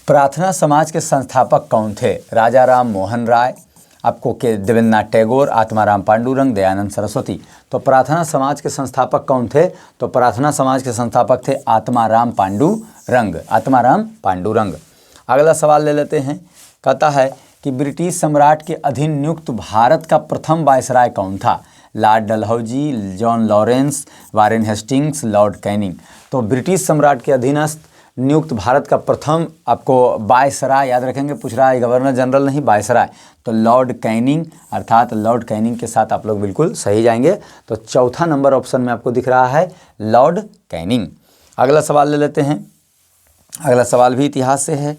Speaker 1: प्रार्थना समाज के संस्थापक कौन थे? राजा राम मोहन राय, आपको के देवेंद्रनाथ टैगोर, आत्माराम पांडुरंग, दयानंद सरस्वती। तो प्रार्थना समाज के संस्थापक कौन थे? तो प्रार्थना समाज के संस्थापक थे आत्माराम पांडुरंग, आत्माराम पांडुरंग। अगला सवाल ले लेते हैं। कहता है कि ब्रिटिश सम्राट के अधीन नियुक्त भारत का प्रथम वायसराय कौन था? Lord Dalhousie, John Lawrence, Warren Hastings, Lord Canning. तो ब्रिटिश सम्राट के अधीनस्थ नियुक्त भारत का प्रथम आपको वायसराय, याद रखेंगे, पूछ रहा है गवर्नर जनरल नहीं, वायसराय। तो लॉर्ड कैनिंग, अर्थात लॉर्ड कैनिंग के साथ आप लोग बिल्कुल सही जाएंगे। तो चौथा नंबर ऑप्शन में आपको दिख रहा है लॉर्ड कैनिंग। अगला सवाल ले लेते हैं। अगला सवाल भी इतिहास से है।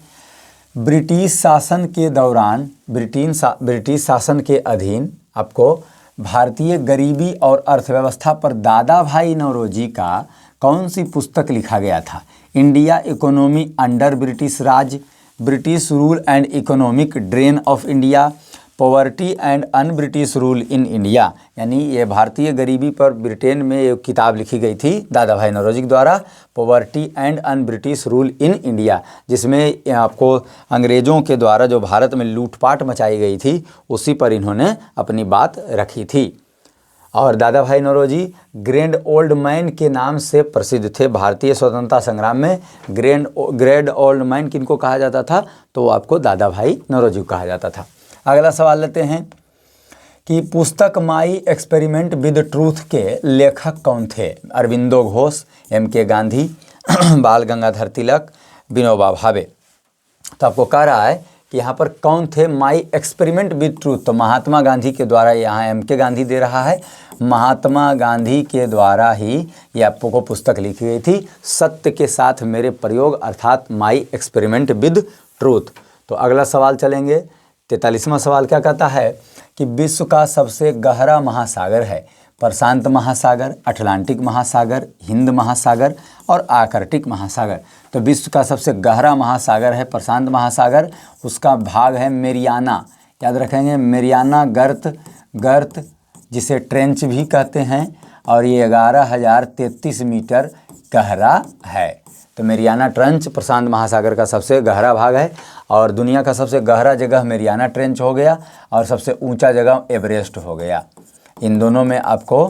Speaker 1: ब्रिटिश शासन के दौरान, ब्रिटिश शासन के अधीन आपको भारतीय गरीबी और अर्थव्यवस्था पर दादा भाई नौरोजी का कौन सी पुस्तक लिखा गया था? India economy under British Raj, British rule and economic drain of India, poverty and un British rule in India. यानी ये भारतीय गरीबी पर ब्रिटेन में एक किताब लिखी गई थी दादा भाई नौरोजी द्वारा, poverty and un British rule in India, जिसमें आपको अंग्रेज़ों के द्वारा जो भारत में लूटपाट मचाई गई थी उसी पर इन्होंने अपनी बात रखी थी। और दादा भाई नौरोजी ग्रैंड ओल्ड मैन के नाम से प्रसिद्ध थे। भारतीय स्वतंत्रता संग्राम में ग्रैंड ओल्ड मैन किनको कहा जाता था? तो आपको दादा भाई नौरोजी को कहा जाता था। अगला सवाल लेते हैं कि पुस्तक माई एक्सपेरिमेंट विद ट्रूथ के लेखक कौन थे? अरविंदो घोष, M.K. गांधी, बाल गंगाधर तिलक, विनोबा भावे। तो आपको कह रहा है कि यहाँ पर कौन थे? माई एक्सपेरिमेंट विद ट्रूथ, तो महात्मा गांधी के द्वारा, यहाँ M.K. गांधी दे रहा है, महात्मा गांधी के द्वारा ही ये आपको पुस्तक लिखी गई थी, सत्य के साथ मेरे प्रयोग, अर्थात माई एक्सपेरिमेंट विद ट्रूथ। तो अगला सवाल चलेंगे। 43वां सवाल क्या कहता है कि विश्व का सबसे गहरा महासागर है? प्रशांत महासागर, अटलांटिक महासागर, हिंद महासागर और आर्कटिक महासागर। तो विश्व का सबसे गहरा महासागर है प्रशांत महासागर, उसका भाग है मेरियाना, याद रखेंगे, मेरियाना गर्त जिसे ट्रेंच भी कहते हैं, और ये 11,033 मीटर गहरा है। तो मेरियाना ट्रेंच प्रशांत महासागर का सबसे गहरा भाग है, और दुनिया का सबसे गहरा जगह मेरियाना ट्रेंच हो गया, और सबसे ऊंचा जगह एवरेस्ट हो गया। इन दोनों में आपको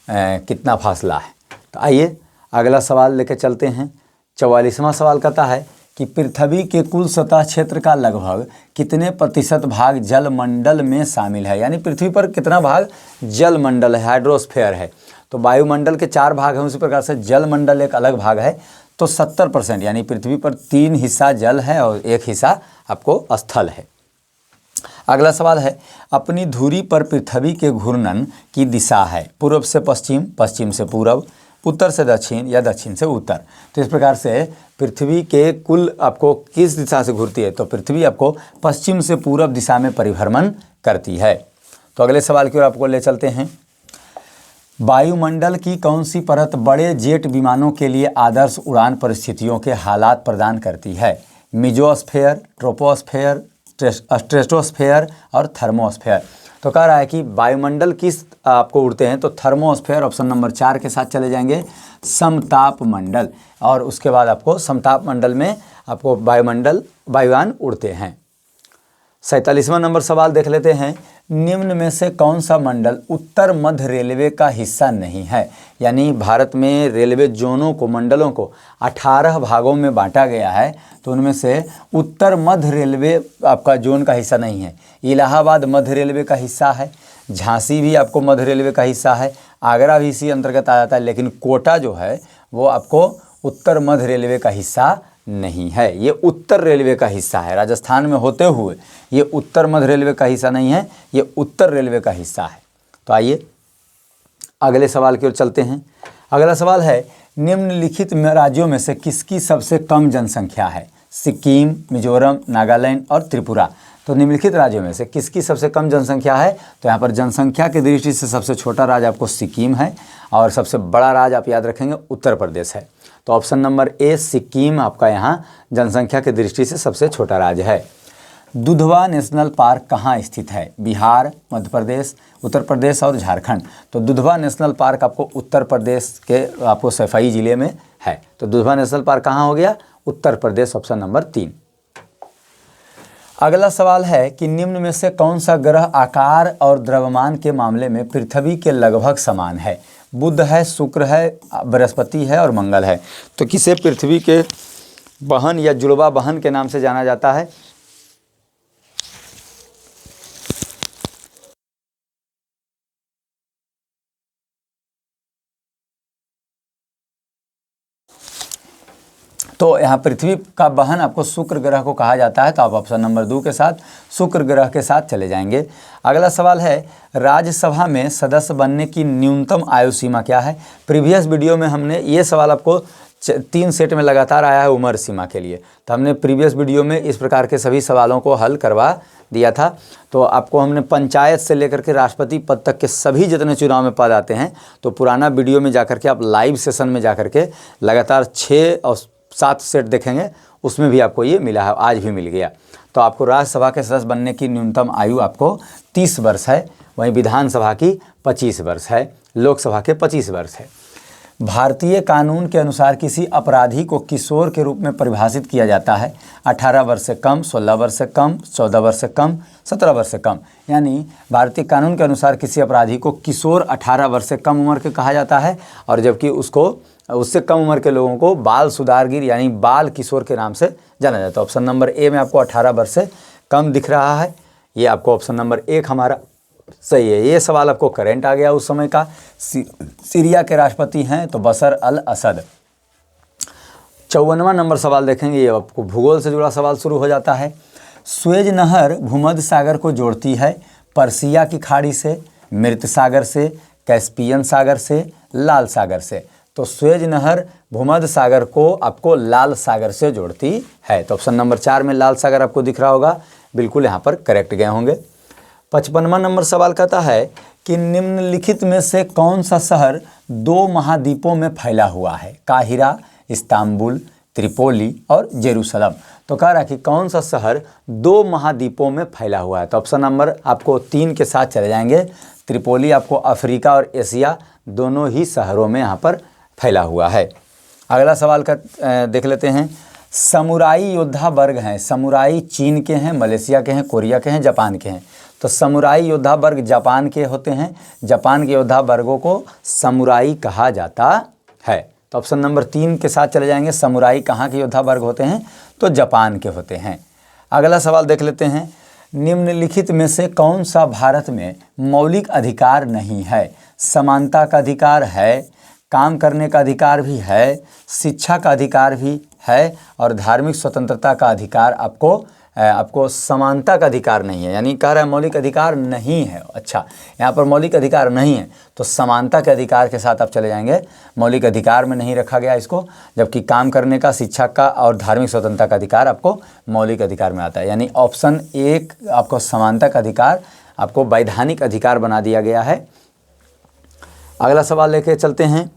Speaker 1: कितना फासला है? तो आइए अगला सवाल लेकर चलते हैं। 44वां सवाल कहता है कि पृथ्वी के कुल सतह क्षेत्र का लगभग कितने प्रतिशत भाग जलमंडल में शामिल है? यानी पृथ्वी पर कितना भाग जलमंडल है, हाइड्रोस्फीयर है। तो वायुमंडल के 4 भाग हैं, उसी प्रकार से जलमंडल एक अलग भाग है। तो 70%, यानी पृथ्वी पर 3 हिस्सा जल है और 1 हिस्सा आपको स्थल है। अगला सवाल है, अपनी धुरी पर पृथ्वी के घूर्णन की दिशा है? पूर्व से पश्चिम, पश्चिम से पूर्व, उत्तर से दक्षिण या दक्षिण से उत्तर। तो इस प्रकार से पृथ्वी के कुल आपको किस दिशा से घूरती है? तो पृथ्वी आपको पश्चिम से पूर्व दिशा में परिभ्रमण करती है। तो अगले सवाल की ओर आपको ले चलते हैं। वायुमंडल की कौन सी परत बड़े जेट विमानों के लिए आदर्श उड़ान परिस्थितियों के हालात प्रदान करती है? मेसोस्फीयर, ट्रोपोस्फीयर, स्ट्रेटोस्फीयर और थर्मोस्फीयर। तो कह रहा है कि वायुमंडल किस आपको उड़ते हैं? तो थर्मोस्फीयर, ऑप्शन नंबर 4 के साथ चले जाएंगे। समताप मंडल, और उसके बाद आपको समताप मंडल में आपको वायुयान उड़ते हैं। 47वां नंबर सवाल देख लेते हैं। निम्न में से कौन सा मंडल उत्तर मध्य रेलवे का हिस्सा नहीं है? यानी भारत में रेलवे जोनों को, मंडलों को 18 भागों में बांटा गया है, तो उनमें से उत्तर मध्य रेलवे आपका जोन का हिस्सा नहीं है। इलाहाबाद मध्य रेलवे का हिस्सा है, झांसी भी आपको मध्य रेलवे का हिस्सा है, आगरा भी इसी अंतर्गत आ जाता है, लेकिन कोटा जो है वो आपको उत्तर मध्य रेलवे का हिस्सा नहीं है, ये उत्तर रेलवे का हिस्सा है। राजस्थान में होते हुए ये उत्तर मध्य रेलवे का हिस्सा नहीं है, ये उत्तर रेलवे का हिस्सा है। तो आइए अगले सवाल की ओर चलते हैं। अगला सवाल है, निम्नलिखित राज्यों में से किसकी सबसे कम जनसंख्या है? सिक्किम, मिजोरम, नागालैंड और त्रिपुरा। तो निम्नलिखित राज्यों में से किसकी सबसे कम जनसंख्या है? तो यहाँ पर जनसंख्या की दृष्टि से सबसे छोटा राज्य आपको सिक्किम है, और सबसे बड़ा राज्य आप याद रखेंगे उत्तर प्रदेश है। तो ऑप्शन नंबर ए सिक्किम आपका यहाँ जनसंख्या की दृष्टि से सबसे छोटा राज्य है। दुधवा नेशनल पार्क कहाँ स्थित है? बिहार, मध्य प्रदेश, उत्तर प्रदेश और झारखंड। तो दुधवा नेशनल पार्क आपको उत्तर प्रदेश के आपको सफाई जिले में है। तो दुधवा नेशनल पार्क कहाँ हो गया? Uttar Pradesh, option number 3। अगला सवाल है कि निम्न में से कौन सा ग्रह आकार और द्रव्यमान के मामले में पृथ्वी के लगभग समान है? बुध है, शुक्र है, बृहस्पति है और मंगल है। तो किसे पृथ्वी के बहन या जुड़वा बहन के नाम से जाना जाता है? तो यहाँ पृथ्वी का बहन आपको शुक्र ग्रह को कहा जाता है। तो आप ऑप्शन नंबर 2 के साथ शुक्र ग्रह के साथ चले जाएंगे। अगला सवाल है राज्यसभा में सदस्य बनने की न्यूनतम आयु सीमा क्या है? प्रीवियस वीडियो में हमने ये सवाल आपको 3 सेट में लगातार आया है उम्र सीमा के लिए। तो हमने प्रीवियस वीडियो में इस प्रकार के सभी सवालों को हल करवा दिया था। तो आपको हमने पंचायत से लेकर के राष्ट्रपति पद तक के सभी जितने चुनाव में पद आते हैं, तो पुराना वीडियो में जाकर के आप लाइव सेशन में जाकर के लगातार 6 और 7 सेट देखेंगे, उसमें भी आपको ये मिला है, आज भी मिल गया। तो आपको राज्यसभा के सदस्य बनने की न्यूनतम आयु आपको 30 वर्ष है, वहीं विधानसभा की 25 वर्ष है, लोकसभा के 25 वर्ष है। भारतीय कानून के अनुसार किसी अपराधी को किशोर के रूप में परिभाषित किया जाता है 18 वर्ष से कम, 16 वर्ष से कम, 14 वर्ष से कम, 17 वर्ष से कम। यानी भारतीय कानून के अनुसार किसी अपराधी को किशोर 18 वर्ष से कम उम्र के कहा जाता है, और जबकि उससे कम उम्र के लोगों को बाल सुधारगीर यानी बाल किशोर के नाम से जाना जाता है। ऑप्शन नंबर ए में आपको 18 वर्ष से कम दिख रहा है, ये आपको ऑप्शन नंबर 1 हमारा सही है। ये सवाल आपको करेंट आ गया उस समय का। सीरिया के राष्ट्रपति हैं तो बशर अल असद। 54वां नंबर सवाल देखेंगे, ये आपको भूगोल से जुड़ा सवाल शुरू हो जाता है। स्वेज नहर भूमध्य सागर को जोड़ती है पर्सिया की खाड़ी से, मृत सागर से, कैस्पियन सागर से, लाल सागर से। तो स्वेज नहर भूमध्य सागर को आपको लाल सागर से जोड़ती है। तो ऑप्शन नंबर 4 में लाल सागर आपको दिख रहा होगा, बिल्कुल यहाँ पर करेक्ट गए होंगे। 55वां नंबर सवाल कहता है कि निम्नलिखित में से कौन सा शहर 2 महाद्वीपों में फैला हुआ है? काहिरा, इस्तांबुल, त्रिपोली और जेरूसलम। तो कह रहा है कि कौन सा शहर 2 महाद्वीपों में फैला हुआ है? तो ऑप्शन नंबर आपको 3 के साथ चले जाएंगे। त्रिपोली आपको अफ्रीका और एशिया दोनों ही शहरों में यहाँ पर फैला हुआ है। अगला सवाल का देख लेते हैं। समुराई योद्धा वर्ग हैं, समुराई चीन के हैं, मलेशिया के हैं, कोरिया के हैं, जापान के हैं। तो समुराई योद्धा वर्ग जापान के होते हैं, जापान के योद्धा वर्गों को समुराई कहा जाता है। तो ऑप्शन नंबर 3 के साथ चले जाएंगे। समुराई कहाँ के योद्धा वर्ग होते हैं? तो जापान के होते हैं। अगला सवाल देख लेते हैं। निम्नलिखित में से कौन सा भारत में मौलिक अधिकार नहीं है? समानता का अधिकार है, काम करने का अधिकार भी है, शिक्षा का अधिकार भी है और धार्मिक स्वतंत्रता का अधिकार आपको समानता का अधिकार नहीं है। यानी कह रहा है मौलिक अधिकार नहीं है। अच्छा, यहाँ पर मौलिक अधिकार नहीं है तो समानता के अधिकार के साथ आप चले जाएंगे। मौलिक अधिकार में नहीं रखा गया इसको, जबकि काम करने का, शिक्षा का और धार्मिक स्वतंत्रता का अधिकार आपको मौलिक अधिकार में आता है। यानी ऑप्शन 1 आपको समानता का अधिकार आपको वैधानिक अधिकार बना दिया गया है। अगला सवाल लेके चलते हैं।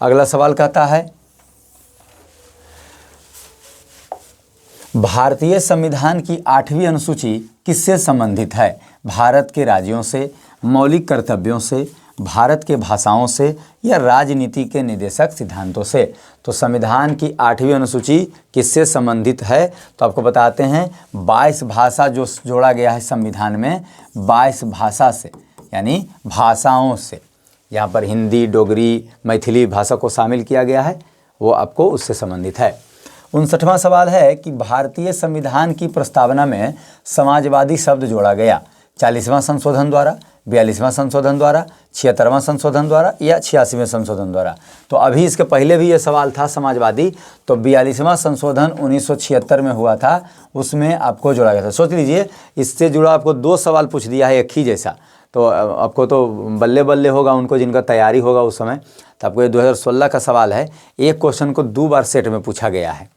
Speaker 1: अगला सवाल कहता है भारतीय संविधान की 8वीं अनुसूची किससे संबंधित है? भारत के राज्यों से, मौलिक कर्तव्यों से, भारत के भाषाओं से या राजनीति के निर्देशक सिद्धांतों से। तो संविधान की 8वीं अनुसूची किससे संबंधित है? तो आपको बताते हैं 22 भाषा जो जोड़ा गया है संविधान में, 22 भाषा से यानी भाषाओं से। यहाँ पर हिंदी, डोगरी, मैथिली भाषा को शामिल किया गया है, वो आपको उससे संबंधित है। 59वां सवाल है कि भारतीय संविधान की प्रस्तावना में समाजवादी शब्द जोड़ा गया 40वां संशोधन द्वारा, 42वां संशोधन द्वारा, 76वां संशोधन द्वारा या 86वें संशोधन द्वारा। तो अभी इसके पहले भी ये सवाल था समाजवादी, तो 42वां संशोधन 1976 में हुआ था, उसमें आपको जोड़ा गया था। सोच लीजिए इससे जुड़ा आपको 2 सवाल पूछ दिया है एक ही जैसा, तो आपको तो बल्ले बल्ले होगा उनको जिनका तैयारी होगा उस समय। तो आपको ये 2016 का सवाल है, एक क्वेश्चन को 2 बार सेट में पूछा गया है।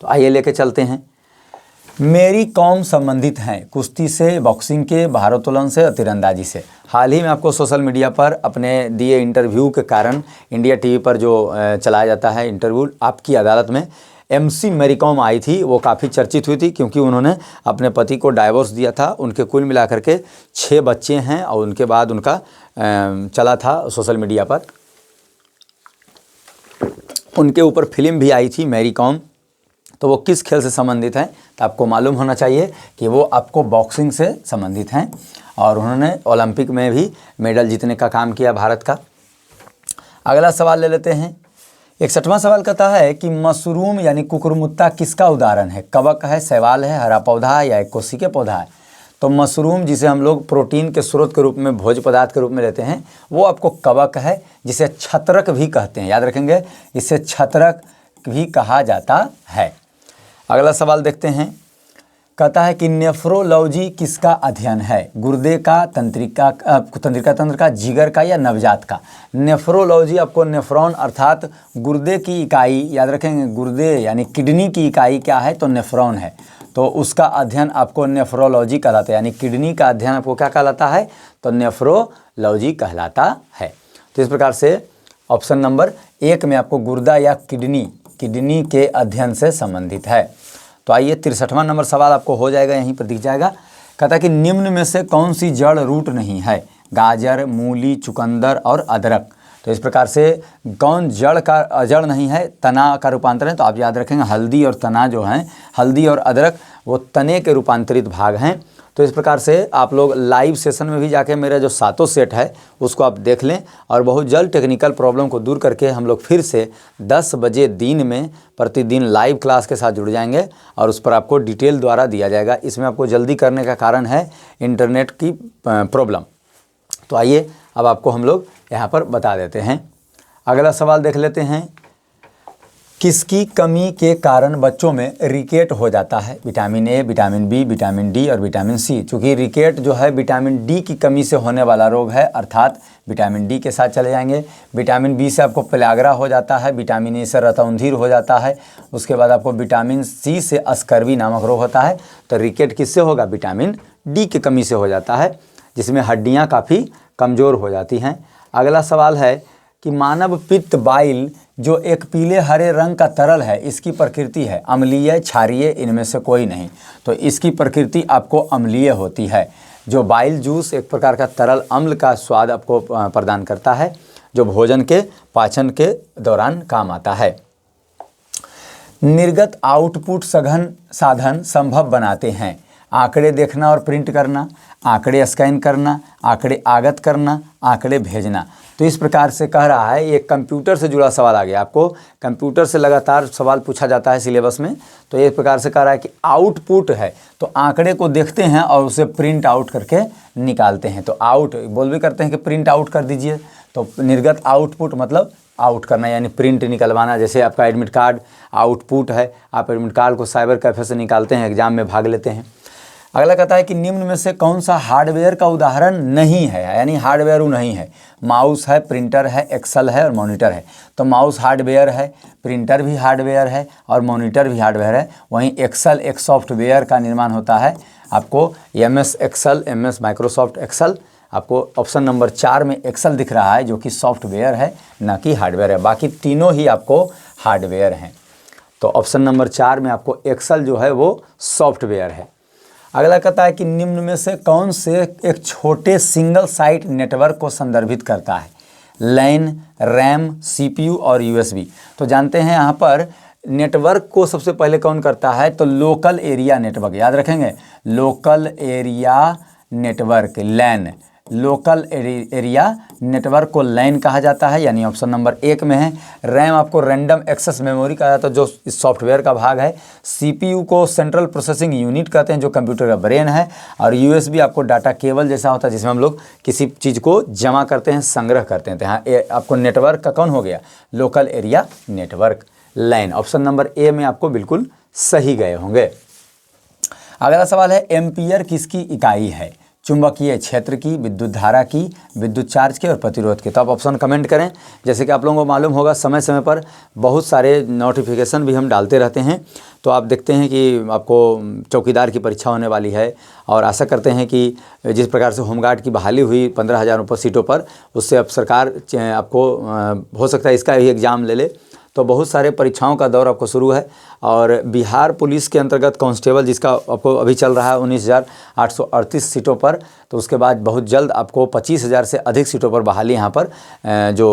Speaker 1: तो आइए लेके चलते हैं। मेरी कॉम संबंधित हैं कुश्ती से, बॉक्सिंग के, भारोत्तोलन से और तीरंदाजी से। हाल ही में आपको सोशल मीडिया पर अपने दिए इंटरव्यू के कारण इंडिया टीवी पर जो चलाया जाता है इंटरव्यू आपकी अदालत में, एमसी मैरी कॉम आई थी। वो काफ़ी चर्चित हुई थी क्योंकि उन्होंने अपने पति को डाइवोर्स दिया था। उनके कुल मिलाकर के 6 बच्चे हैं और उनके बाद उनका चला था सोशल मीडिया पर। उनके ऊपर फिल्म भी आई थी मैरी कॉम। तो वो किस खेल से संबंधित हैं तो आपको मालूम होना चाहिए कि वो आपको बॉक्सिंग से संबंधित हैं और उन्होंने ओलंपिक में भी मेडल जीतने का काम किया भारत का। अगला सवाल ले लेते हैं। 61वां सवाल कहता है कि मशरूम यानी कुकुरमुत्ता किसका उदाहरण है? कवक है, शैवाल है, हरा पौधा है या एक कोशिकीय पौधा है? तो मशरूम जिसे हम लोग प्रोटीन के स्रोत के रूप में, भोज्य पदार्थ के रूप में लेते हैं, वो आपको कवक है, जिसे छत्रक भी कहते हैं। याद रखेंगे, इसे छत्रक भी कहा जाता है। अगला सवाल देखते हैं। कहता है कि नेफ्रोलॉजी किसका अध्ययन है? गुर्दे का, तंत्रिका तंत्र का, जिगर का या नवजात का? नेफ्रोलॉजी आपको नेफ्रॉन अर्थात गुर्दे की इकाई, याद रखेंगे गुर्दे यानी किडनी की इकाई क्या है तो नेफ्रॉन है। तो उसका अध्ययन आपको नेफ्रोलॉजी कहलाता है, यानी किडनी का अध्ययन आपको क्या कहलाता है तो नेफ्रोलॉजी कहलाता है। तो इस प्रकार से ऑप्शन नंबर 1 में आपको गुर्दा या किडनी के अध्ययन से संबंधित है। तो आइए 63वां नंबर सवाल आपको हो जाएगा, यहीं पर दिख जाएगा। कहता है कि निम्न में से कौन सी जड़ रूट नहीं है? गाजर, मूली, चुकंदर और अदरक। तो इस प्रकार से कौन जड़ नहीं है? तना का रूपांतर है। तो आप याद रखेंगे हल्दी और तना जो हैं, हल्दी और अदरक वो तने के रूपांतरित भाग हैं। तो इस प्रकार से आप लोग लाइव सेशन में भी जाके मेरा जो 7 सेट है उसको आप देख लें और बहुत जल्द टेक्निकल प्रॉब्लम को दूर करके हम लोग फिर से 10 बजे दिन में प्रतिदिन लाइव क्लास के साथ जुड़ जाएंगे और उस पर आपको डिटेल द्वारा दिया जाएगा। इसमें आपको जल्दी करने का कारण है इंटरनेट की प्रॉब्लम। तो आइए अब आपको हम लोग यहाँ पर बता देते हैं। अगला सवाल देख लेते हैं। किसकी कमी के कारण बच्चों में रिकेट हो जाता है? Vitamin A, vitamin B, vitamin D और विटामिन सी। चूँकि रिकेट जो है विटामिन डी की कमी से होने वाला रोग है, अर्थात विटामिन डी के साथ चले जाएंगे। विटामिन बी से आपको पेलाग्रा हो जाता है, विटामिन ए से रतौंधीर हो जाता है, उसके बाद आपको विटामिन सी से अस्कर्वी नामक रोग होता है। तो रिकेट किससे होगा? विटामिन डी की कमी से हो जाता है, जिसमें हड्डियाँ काफ़ी कमज़ोर हो जाती हैं। अगला सवाल है कि मानव पित्त बाइल जो एक पीले हरे रंग का तरल है, इसकी प्रकृति है अम्लीय, क्षारीय, इनमें से कोई नहीं। तो इसकी प्रकृति आपको अम्लीय होती है। जो बाइल जूस एक प्रकार का तरल अम्ल का स्वाद आपको प्रदान करता है, जो भोजन के पाचन के दौरान काम आता है। निर्गत आउटपुट सघन साधन संभव बनाते हैं। आंकड़े देखना और प्रिंट करना, आंकड़े स्कैन करना, आंकड़े आगत करना, आंकड़े भेजना। तो इस प्रकार से कह रहा है, ये कंप्यूटर से जुड़ा सवाल आ गया। आपको कंप्यूटर से लगातार सवाल पूछा जाता है सिलेबस में। तो इस प्रकार से कह रहा है कि आउटपुट है तो आंकड़े को देखते हैं और उसे प्रिंट आउट करके निकालते हैं। तो आउट बोल भी करते हैं कि प्रिंट आउट कर दीजिए। तो निर्गत आउटपुट मतलब आउट करना यानी प्रिंट निकलवाना। जैसे आपका एडमिट कार्ड आउटपुट है, आप एडमिट कार्ड को साइबर कैफे से निकालते हैं, एग्जाम में भाग लेते हैं। अगला कहता है कि निम्न में से कौन सा हार्डवेयर का उदाहरण नहीं है, यानी हार्डवेयर नहीं है। माउस है, प्रिंटर है, एक्सेल है और मॉनिटर है। तो माउस हार्डवेयर है, प्रिंटर भी हार्डवेयर है और मॉनिटर भी हार्डवेयर है। वहीं एक्सेल एक सॉफ्टवेयर का निर्माण होता है। आपको MS Excel, MS Microsoft Excel, आपको ऑप्शन नंबर 4 में एक्सेल दिख रहा है जो कि सॉफ्टवेयर है न कि हार्डवेयर है। बाकी तीनों ही आपको हार्डवेयर हैं। तो ऑप्शन नंबर 4 में आपको एक्सेल जो है वो सॉफ्टवेयर है। अगला कहता है कि निम्न में से कौन से एक छोटे सिंगल साइट नेटवर्क को संदर्भित करता है? लैन, रैम, CPU और USB। तो जानते हैं यहाँ पर नेटवर्क को सबसे पहले कौन करता है तो लोकल एरिया नेटवर्क। याद रखेंगे लोकल एरिया नेटवर्क, लैन। लोकल एरिया नेटवर्क को लैन कहा जाता है, यानी ऑप्शन नंबर 1 में है। रैम आपको रैंडम एक्सेस मेमोरी कहा जाता है जो इस सॉफ्टवेयर का भाग है। CPU को सेंट्रल प्रोसेसिंग यूनिट कहते हैं जो कंप्यूटर का ब्रेन है। और USB आपको डाटा केबल जैसा होता है जिसमें हम लोग किसी चीज़ को जमा करते हैं, संग्रह करते हैं। तो यहाँ आपको नेटवर्क का कौन हो गया? Local area network, LAN. Option number A में आपको बिल्कुल सही गए होंगे। अगला सवाल है एम्पियर किसकी इकाई है? चुंबकीय क्षेत्र की, विद्युत धारा की, विद्युत चार्ज के और प्रतिरोध के। तो आप ऑप्शन कमेंट करें। जैसे कि आप लोगों को मालूम होगा, समय समय पर बहुत सारे नोटिफिकेशन भी हम डालते रहते हैं। तो आप देखते हैं कि आपको चौकीदार की परीक्षा होने वाली है, और आशा करते हैं कि जिस प्रकार से होमगार्ड की बहाली हुई 15,000 ऊपर सीटों पर, उससे अब सरकार आपको हो सकता है इसका भी एग्ज़ाम ले ले। तो बहुत सारे परीक्षाओं का दौर आपको शुरू है। और बिहार पुलिस के अंतर्गत कांस्टेबल जिसका आपको अभी चल रहा है 19,838 सीटों पर, तो उसके बाद बहुत जल्द आपको 25,000 से अधिक सीटों पर बहाली यहाँ पर जो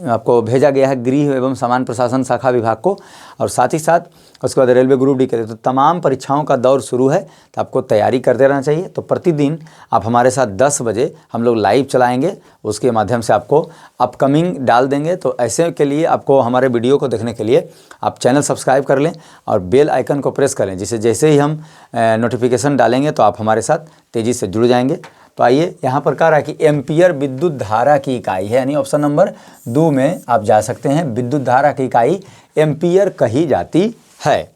Speaker 1: आपको भेजा गया है गृह एवं सामान्य प्रशासन शाखा विभाग को। और साथ ही साथ उसके बाद रेलवे ग्रुप डी के लिए, तो तमाम परीक्षाओं का दौर शुरू है। तो आपको तैयारी करते रहना चाहिए। तो प्रतिदिन आप हमारे साथ 10 बजे हम लोग लाइव चलाएंगे, उसके माध्यम से आपको अपकमिंग डाल देंगे। तो ऐसे के लिए आपको हमारे वीडियो को देखने के लिए आप चैनल सब्सक्राइब कर लें और बेल आइकन को प्रेस कर लें, जिससे जैसे ही हम नोटिफिकेशन डालेंगे तो आप हमारे साथ तेज़ी से जुड़ जाएंगे। तो आइए, यहाँ पर कह रहा है कि एम्पियर विद्युत धारा की इकाई है, यानी ऑप्शन नंबर 2 में आप जा सकते हैं। विद्युत धारा की इकाई एम्पियर कही जाती है।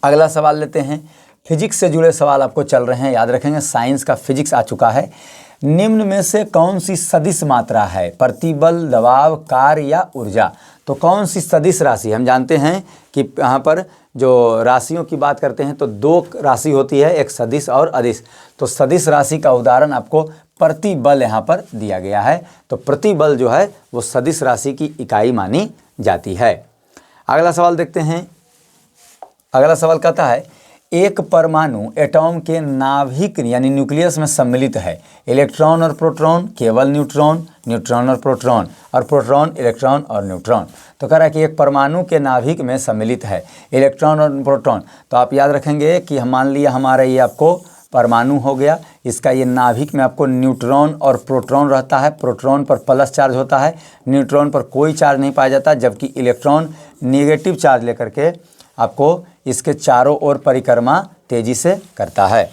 Speaker 1: अगला सवाल लेते हैं। फिजिक्स से जुड़े सवाल आपको चल रहे हैं, याद रखेंगे। साइंस का फिजिक्स आ चुका है। निम्न में से कौन सी सदिश मात्रा है? प्रतिबल, दबाव, कार्य या ऊर्जा? तो कौन सी सदिश राशि? हम जानते हैं कि यहाँ पर जो राशियों की बात करते हैं तो 2 राशि होती है, एक सदिश और अदिश। तो सदिश राशि का उदाहरण आपको प्रतिबल यहाँ पर दिया गया है। तो प्रतिबल जो है वो सदिश राशि की इकाई मानी जाती है। अगला सवाल देखते हैं। अगला सवाल कहता है, एक परमाणु एटॉम के नाभिक यानी न्यूक्लियस में सम्मिलित है। इलेक्ट्रॉन और प्रोटॉन, केवल न्यूट्रॉन, न्यूट्रॉन और प्रोटॉन, और प्रोटॉन, इलेक्ट्रॉन और न्यूट्रॉन। तो कह रहा है कि एक परमाणु के नाभिक में सम्मिलित है इलेक्ट्रॉन और प्रोटॉन। तो आप याद रखेंगे कि हम मान लिया हमारा ये आपको परमाणु हो गया, इसका ये नाभिक में आपको न्यूट्रॉन और प्रोटॉन रहता है। प्रोटॉन पर प्लस चार्ज होता है, न्यूट्रॉन पर कोई चार्ज नहीं पाया जाता, जबकि इलेक्ट्रॉन नेगेटिव चार्ज लेकर के आपको इसके चारों ओर परिक्रमा तेजी से करता है।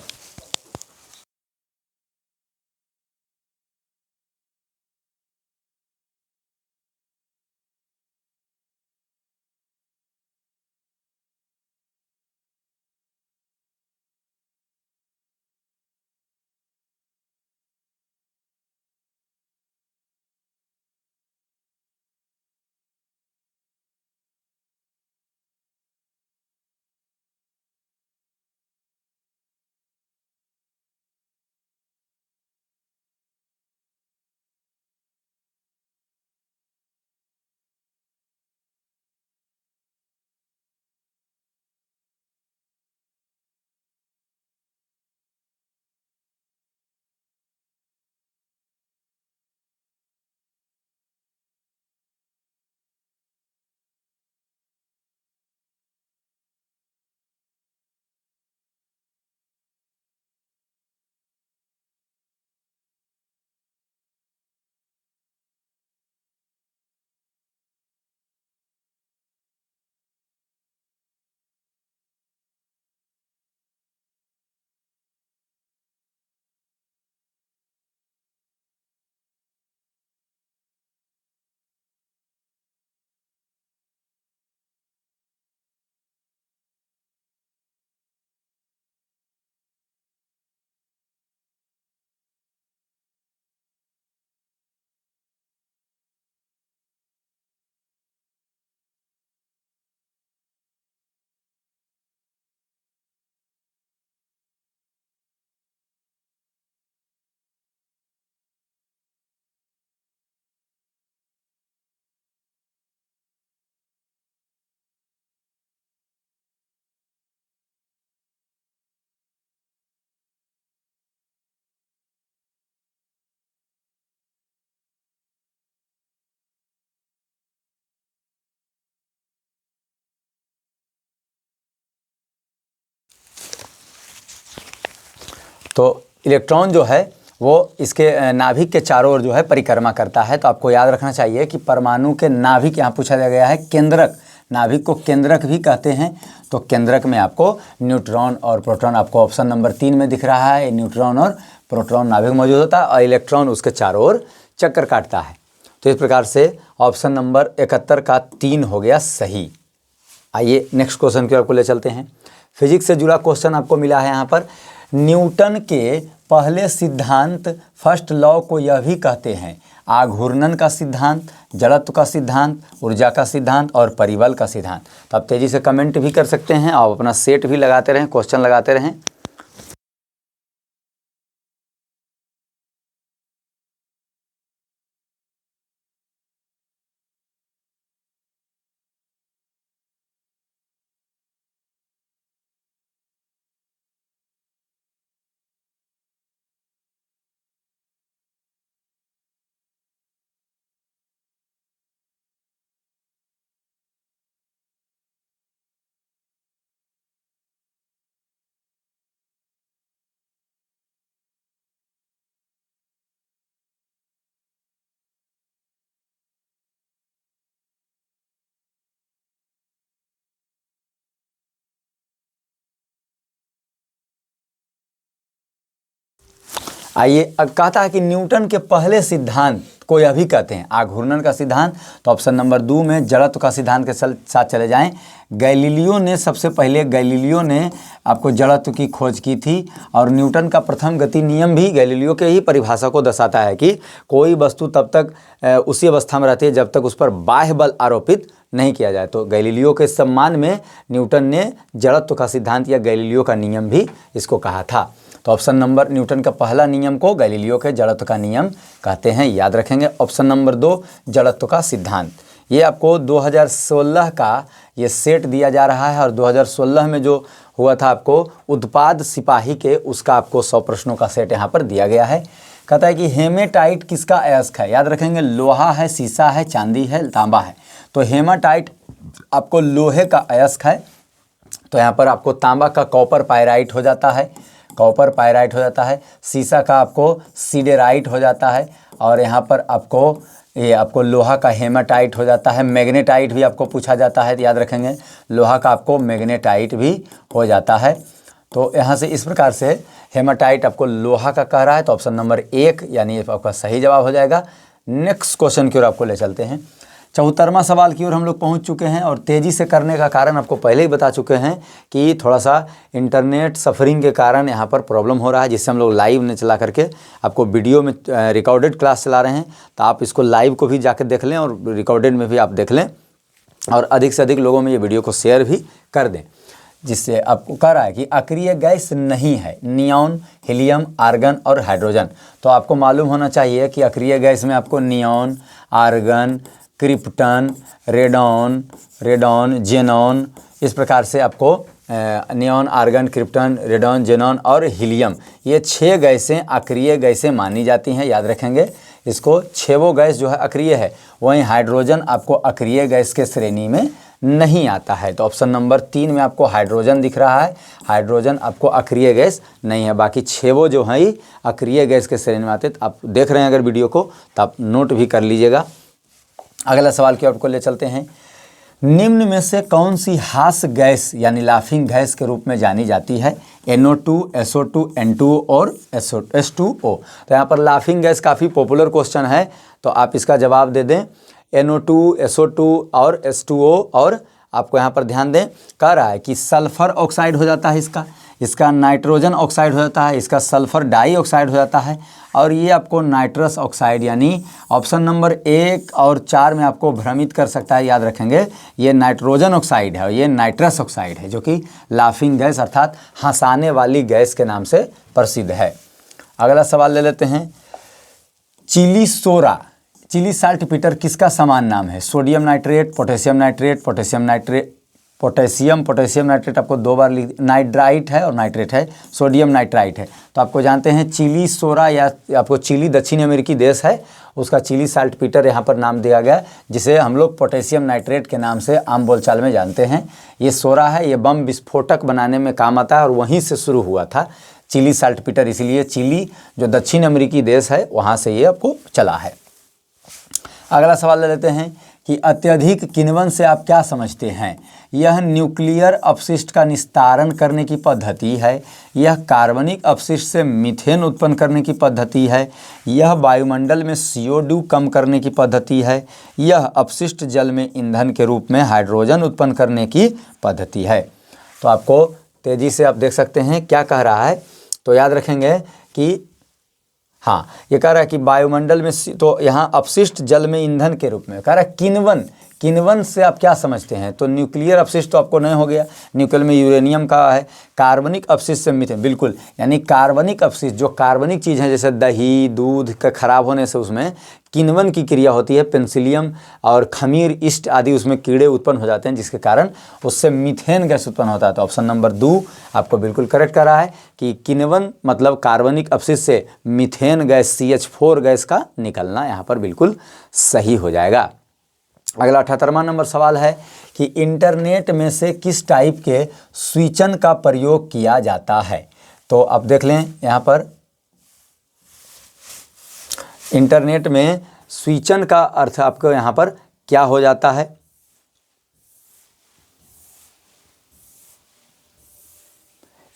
Speaker 1: तो इलेक्ट्रॉन जो है वो इसके नाभिक के चारों ओर जो है परिक्रमा करता है। तो आपको याद रखना चाहिए कि परमाणु के नाभिक यहाँ पूछा गया है केंद्रक, नाभिक को केंद्रक भी कहते हैं। तो केंद्रक में आपको न्यूट्रॉन और प्रोटॉन आपको ऑप्शन नंबर 3 में दिख रहा है। न्यूट्रॉन और प्रोटॉन नाभिक मौजूद होता है और इलेक्ट्रॉन उसके चारों ओर चक्कर काटता है। तो इस प्रकार से ऑप्शन नंबर 71 का 3 हो गया सही। आइए नेक्स्ट क्वेश्चन की ओर आपको ले चलते हैं। फिजिक्स से जुड़ा क्वेश्चन आपको मिला है यहाँ पर। न्यूटन के पहले सिद्धांत फर्स्ट लॉ को यह भी कहते हैं, आग घूर्णन का सिद्धांत, जड़त्व का सिद्धांत, ऊर्जा का सिद्धांत और परिबल का सिद्धांत। तो आप तेज़ी से कमेंट भी कर सकते हैं और अपना सेट भी लगाते रहें, क्वेश्चन लगाते रहें। आइए, अब कहता है कि न्यूटन के पहले सिद्धांत को यह भी कहते हैं, आग घूर्णन का सिद्धांत। तो ऑप्शन नंबर 2 में जड़त्व का सिद्धांत के साथ चले जाएं। गैलीलियो ने सबसे पहले आपको जड़त्व की खोज की थी और न्यूटन का प्रथम गति नियम भी गैलीलियो के ही परिभाषा को दर्शाता है कि कोई वस्तु तब तक उसी अवस्था में रहती है जब तक उस पर बाह्य बल आरोपित नहीं किया जाए। तो गैलीलियो के सम्मान में न्यूटन ने जड़त्व का सिद्धांत या गैलीलियो का नियम भी इसको कहा था। तो ऑप्शन नंबर, न्यूटन का पहला नियम को गैलीलियो के जड़त्व का नियम कहते हैं, याद रखेंगे। ऑप्शन नंबर 2 जड़त्व का सिद्धांत। ये आपको 2016 का ये सेट दिया जा रहा है और 2016 में जो हुआ था आपको उत्पाद सिपाही के, उसका आपको 100 प्रश्नों का सेट यहाँ पर दिया गया है। कहता है कि हेमेटाइट किसका अयस्क है, याद रखेंगे। लोहा है, शीशा है, चांदी है, तांबा है। तो हेमाटाइट आपको लोहे का अयस्क है। तो यहाँ पर आपको तांबा का कॉपर पायराइट हो जाता है, कॉपर पायराइट हो जाता है। शीशा का आपको सीडेराइट हो जाता है और यहाँ पर आपको लोहा का हेमाटाइट हो जाता है। मैग्नेटाइट भी आपको पूछा जाता है, तो याद रखेंगे लोहा का आपको मैग्नेटाइट भी हो जाता है। तो यहाँ से इस प्रकार से हेमाटाइट आपको लोहा का कह रहा है, तो ऑप्शन नंबर 1 यानी आपका सही जवाब हो जाएगा। नेक्स्ट क्वेश्चन की ओर आपको ले चलते हैं। 74वां सवाल की ओर हम लोग पहुंच चुके हैं और तेज़ी से करने का कारण आपको पहले ही बता चुके हैं कि थोड़ा सा इंटरनेट सफरिंग के कारण यहाँ पर प्रॉब्लम हो रहा है, जिससे हम लोग लाइव नहीं चला करके आपको वीडियो में रिकॉर्डेड क्लास चला रहे हैं। तो आप इसको लाइव को भी जाकर देख लें और रिकॉर्डेड में भी आप देख लें और अधिक से अधिक लोगों में ये वीडियो को शेयर भी कर दें, जिससे आपको कह रहा है कि अक्रिय गैस नहीं है, नियॉन, हीलियम, आर्गन और हाइड्रोजन। तो आपको मालूम होना चाहिए कि अक्रिय गैस में आपको neon, argon, krypton, radon, xenon, इस प्रकार से आपको neon, argon, krypton, radon, xenon और हीलियम, ये 6 गैसें अक्रिय गैसें मानी जाती हैं। याद रखेंगे इसको, 6 गैस जो है अक्रिय है। वहीं हाइड्रोजन आपको अक्रिय गैस के श्रेणी में नहीं आता है। तो ऑप्शन नंबर 3 में आपको हाइड्रोजन दिख रहा है, हाइड्रोजन आपको अक्रिय गैस नहीं है। बाकी 6 जो हैं अक्रिय गैस के श्रेणी में आते हैं। आप देख रहे हैं अगर वीडियो को तो आप नोट भी कर लीजिएगा। अगला सवाल की ओर आपको ले चलते हैं। निम्न में से कौन सी हास्य गैस यानी लाफिंग गैस के रूप में जानी जाती है? NO2, SO2, N2O और H2O। तो यहाँ पर लाफिंग गैस काफ़ी पॉपुलर क्वेश्चन है, तो आप इसका जवाब दे दें NO2, SO2 और H2O। और आपको यहाँ पर ध्यान दें, कह रहा है कि सल्फर ऑक्साइड हो जाता है इसका नाइट्रोजन ऑक्साइड हो जाता है, इसका सल्फर डाइऑक्साइड हो जाता है और ये आपको नाइट्रस ऑक्साइड, यानी ऑप्शन नंबर 1 और 4 में आपको भ्रमित कर सकता है। याद रखेंगे ये नाइट्रोजन ऑक्साइड है और ये नाइट्रस ऑक्साइड है, जो कि लाफिंग गैस अर्थात हंसाने वाली गैस के नाम से प्रसिद्ध है। अगला सवाल ले लेते हैं। चिली साल्टपीटर किसका समान नाम है? Sodium nitrate, potassium nitrate, potassium nitrate आपको 2 बार नाइट्राइट है और नाइट्रेट है, सोडियम नाइट्राइट है। तो आपको जानते हैं चिली सोरा, या आपको चिली दक्षिण अमेरिकी देश है, उसका चिली साल्टपीटर यहाँ पर नाम दिया गया, जिसे हम लोग पोटेशियम नाइट्रेट के नाम से आम बोलचाल में जानते हैं। ये सोरा है, ये बम विस्फोटक बनाने में काम आता है और वहीं से शुरू हुआ था चिली साल्टपीटर, इसलिए चिली जो दक्षिण अमेरिकी देश है वहाँ से ये आपको चला है। अगला सवाल ले लेते हैं कि अत्यधिक किण्वन से आप क्या समझते हैं? यह न्यूक्लियर अपशिष्ट का निस्तारण करने की पद्धति है, यह कार्बनिक अपशिष्ट से मीथेन उत्पन्न करने की पद्धति है, यह वायुमंडल में CO2 कम करने की पद्धति है, यह अपशिष्ट जल में ईंधन के रूप में हाइड्रोजन उत्पन्न करने की पद्धति है। तो आपको तेज़ी से आप देख सकते हैं क्या कह रहा है। तो याद रखेंगे कि हाँ, ये कह रहा है कि वायुमंडल में तो यहाँ अपशिष्ट जल में ईंधन के रूप में कह रहा है किण्वन। किण्वन से आप क्या समझते हैं? तो न्यूक्लियर अपशिष्ट तो आपको नहीं हो गया, न्यूक्लियर में यूरेनियम का है। कार्बनिक अपशिष्ट से मीथेन, बिल्कुल, यानी कार्बनिक अपशिष्ट जो कार्बनिक चीज़ है जैसे दही दूध का खराब होने से उसमें किण्वन की क्रिया होती है, पेंसिलियम और खमीर ईस्ट आदि उसमें कीड़े उत्पन्न हो जाते हैं, जिसके कारण उससे मीथेन गैस उत्पन्न होता है। तो ऑप्शन नंबर 2 आपको बिल्कुल करेक्ट कर रहा है कि किण्वन मतलब कार्बनिक अपशिष्ट से मीथेन गैस CH4 गैस का निकलना यहाँ पर बिल्कुल सही हो जाएगा। अगला 78वां नंबर सवाल है कि इंटरनेट में से किस टाइप के स्विचन का प्रयोग किया जाता है? तो अब देख लें यहाँ पर इंटरनेट में स्विचन का अर्थ आपको यहाँ पर क्या हो जाता है?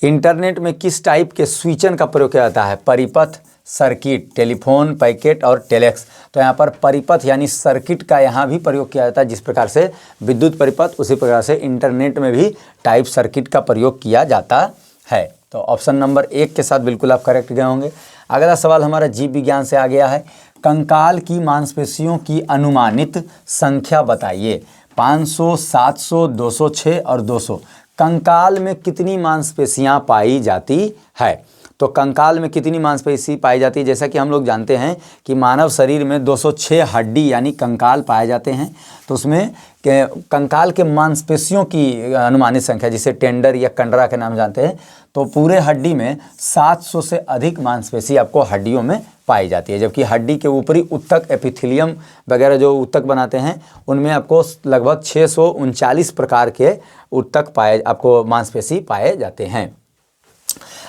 Speaker 1: इंटरनेट में किस टाइप के स्विचन का प्रयोग किया जाता है? परिपथ, सर्किट, टेलीफोन, पैकेट और टेलेक्स। तो यहाँ पर परिपथ यानी सर्किट का यहाँ भी प्रयोग किया जाता है। जिस प्रकार से विद्युत परिपथ उसी प्रकार से इंटरनेट में भी टाइप सर्किट का प्रयोग किया जाता है। तो ऑप्शन नंबर 1 के साथ बिल्कुल आप करेक्ट गए होंगे। अगला सवाल हमारा जीव विज्ञान से आ गया है। कंकाल की मांसपेशियों की अनुमानित संख्या बताइए। 500, 700, 206 और 200। कंकाल में कितनी मांसपेशियां पाई जाती है? तो कंकाल में कितनी मांसपेशी पाई जाती है? जैसा कि हम लोग जानते हैं कि मानव शरीर में 206 हड्डी यानी कंकाल पाए जाते हैं। तो उसमें कंकाल के मांसपेशियों की अनुमानित संख्या जिसे टेंडर या कंडरा के नाम जानते हैं, तो पूरे हड्डी में 700 से अधिक मांसपेशी आपको हड्डियों में पाई जाती है। जबकि हड्डी के ऊपरी उत्तक एपिथेलियम वगैरह जो उत्तक बनाते हैं उनमें आपको लगभग 639 प्रकार के उत्तक आपको मांसपेशी पाए जाते हैं।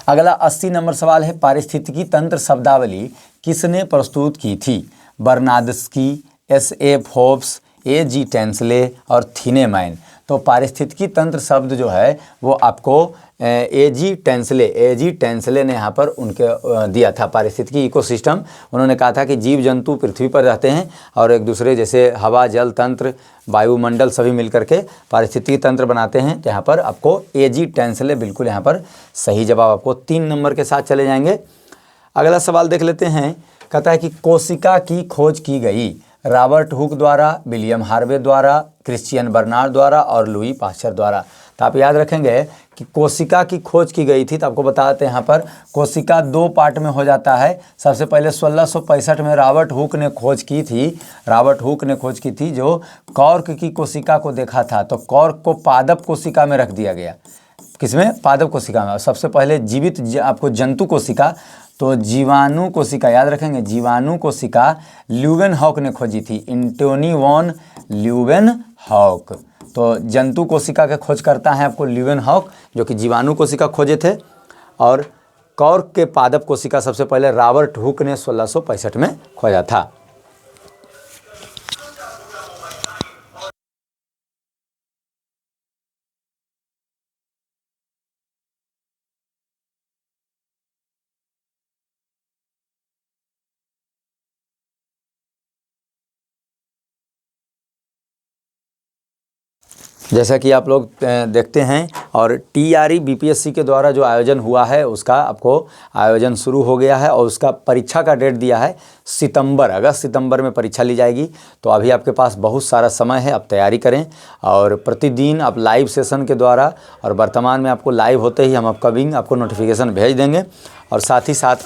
Speaker 1: अगला 80 नंबर सवाल है। पारिस्थितिकी तंत्र शब्दावली किसने प्रस्तुत की थी? बर्नाद्स्की, S.A. Forbes, A.G. टेंसले और थिनेमैन। तो पारिस्थितिकी तंत्र शब्द जो है वो आपको A.G. टेंसले ने यहाँ पर उनके दिया था। पारिस्थितिकी इकोसिस्टम, उन्होंने कहा था कि जीव जंतु पृथ्वी पर रहते हैं और एक दूसरे जैसे हवा, जल तंत्र, वायुमंडल सभी मिलकर के पारिस्थितिकी तंत्र बनाते हैं। तो यहाँ पर आपको A.G. टेंसले बिल्कुल यहाँ पर सही जवाब आपको 3 नंबर के साथ चले जाएंगे। अगला सवाल देख लेते हैं। कहता है कि कोशिका की खोज की गई रॉबर्ट हुक द्वारा, विलियम हार्वे द्वारा, क्रिश्चियन बर्नार्ड द्वारा और लुई पास्चर द्वारा। तो आप याद रखेंगे कि कोशिका की खोज की गई थी। तो आपको बताते हैं यहाँ पर कोशिका 2 पार्ट में हो जाता है। सबसे पहले 1665 में रॉबर्ट हुक ने खोज की थी जो कॉर्क की कोशिका को देखा था। तो कॉर्क को पादप कोशिका में रख दिया गया। किसमें? पादप कोशिका में। सबसे पहले जीवित आपको जंतु कोशिका, तो जीवाणु कोशिका याद रखेंगे, जीवाणु कोशिका ल्यूवेनहॉक ने खोजी थी, एंटोनी वॉन ल्यूवेनहॉक। तो जंतु कोशिका के खोज करता है आपको ल्यूवेनहॉक, जो कि जीवाणु कोशिका खोजे थे। और कॉर्क के पादप कोशिका सबसे पहले रॉबर्ट हुक ने 1665 में खोजा था। जैसा कि आप लोग देखते हैं और TRE BPSC के द्वारा जो आयोजन हुआ है उसका आपको आयोजन शुरू हो गया है और उसका परीक्षा का डेट दिया है अगस्त सितंबर में परीक्षा ली जाएगी। तो अभी आपके पास बहुत सारा समय है, आप तैयारी करें और प्रतिदिन आप लाइव सेशन के द्वारा, और वर्तमान में आपको लाइव होते ही हम अपकमिंग आपको नोटिफिकेशन भेज देंगे। और साथ ही साथ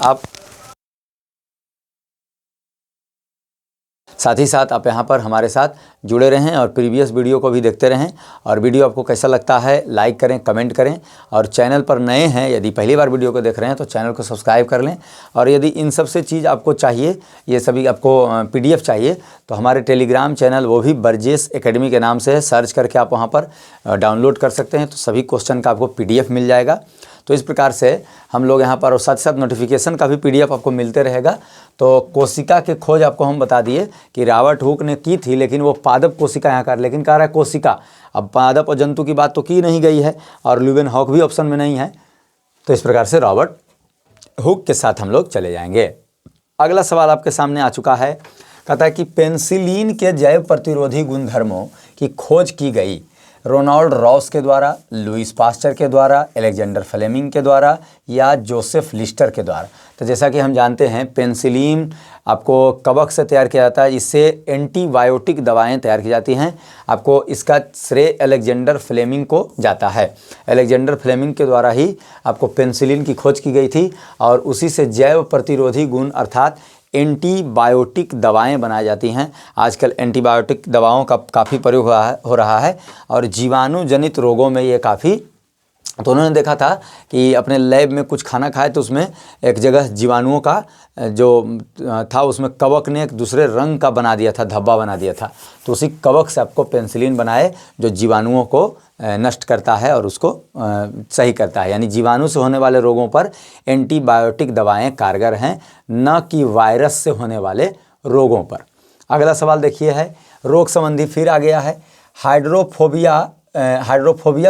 Speaker 1: आप यहाँ पर हमारे साथ जुड़े रहें और प्रीवियस वीडियो को भी देखते रहें। और वीडियो आपको कैसा लगता है लाइक करें, कमेंट करें। और चैनल पर नए हैं, यदि पहली बार वीडियो को देख रहे हैं तो चैनल को सब्सक्राइब कर लें। और यदि इन सब से चीज़ आपको चाहिए, ये सभी आपको PDF चाहिए, तो हमारे टेलीग्राम चैनल वो भी बर्जेस एकेडमी के नाम से है, सर्च करके आप वहाँ पर डाउनलोड कर सकते हैं। तो सभी क्वेश्चन का आपको PDF मिल जाएगा। तो इस प्रकार से हम लोग यहाँ पर, और साथ साथ नोटिफिकेशन का भी PDF आपको मिलते रहेगा। तो कोशिका के खोज आपको हम बता दिए कि रॉबर्ट हुक ने की थी, लेकिन वो पादप कोशिका यहाँ कर, लेकिन कह रहा है कोशिका। अब पादप और जंतु की बात तो की नहीं गई है और ल्यूवेनहॉक भी ऑप्शन में नहीं है। तो इस प्रकार से रॉबर्ट हुक के साथ हम लोग चले जाएंगे। अगला सवाल आपके सामने आ चुका है। कहता है कि पेनिसिलिन के जैव प्रतिरोधी गुणधर्मों की खोज की गई रोनाल्ड रॉस के द्वारा, लुईस पास्चर के द्वारा, अलेक्जेंडर फ्लेमिंग के द्वारा या जोसेफ लिस्टर के द्वारा। तो जैसा कि हम जानते हैं पेनिसिलिन आपको कवक से तैयार किया जाता है, इससे एंटीबायोटिक दवाएं तैयार की जाती हैं। आपको इसका श्रेय अलेक्जेंडर फ्लेमिंग को जाता है। अलेक्जेंडर फ्लेमिंग के द्वारा ही आपको पेनिसिलिन की खोज की गई थी और उसी से जैव प्रतिरोधी गुण अर्थात एंटीबायोटिक दवाएं बनाई जाती हैं। आजकल एंटीबायोटिक दवाओं का काफ़ी प्रयोग हो रहा है और जीवाणु जनित रोगों में ये काफ़ी, तो उन्होंने देखा था कि अपने लैब में कुछ खाना खाए तो उसमें एक जगह जीवाणुओं का जो था उसमें कवक ने एक दूसरे रंग का बना दिया था, धब्बा बना दिया था। तो उसी कवक से आपको पेनिसिलिन बनाए जो जीवाणुओं को नष्ट करता है और उसको सही करता है। यानी जीवाणु से होने वाले रोगों पर एंटीबायोटिक दवाएं कारगर हैं, न कि वायरस से होने वाले रोगों पर। अगला सवाल देखिए है, रोग संबंधी फिर आ गया है। हाइड्रोफोबिया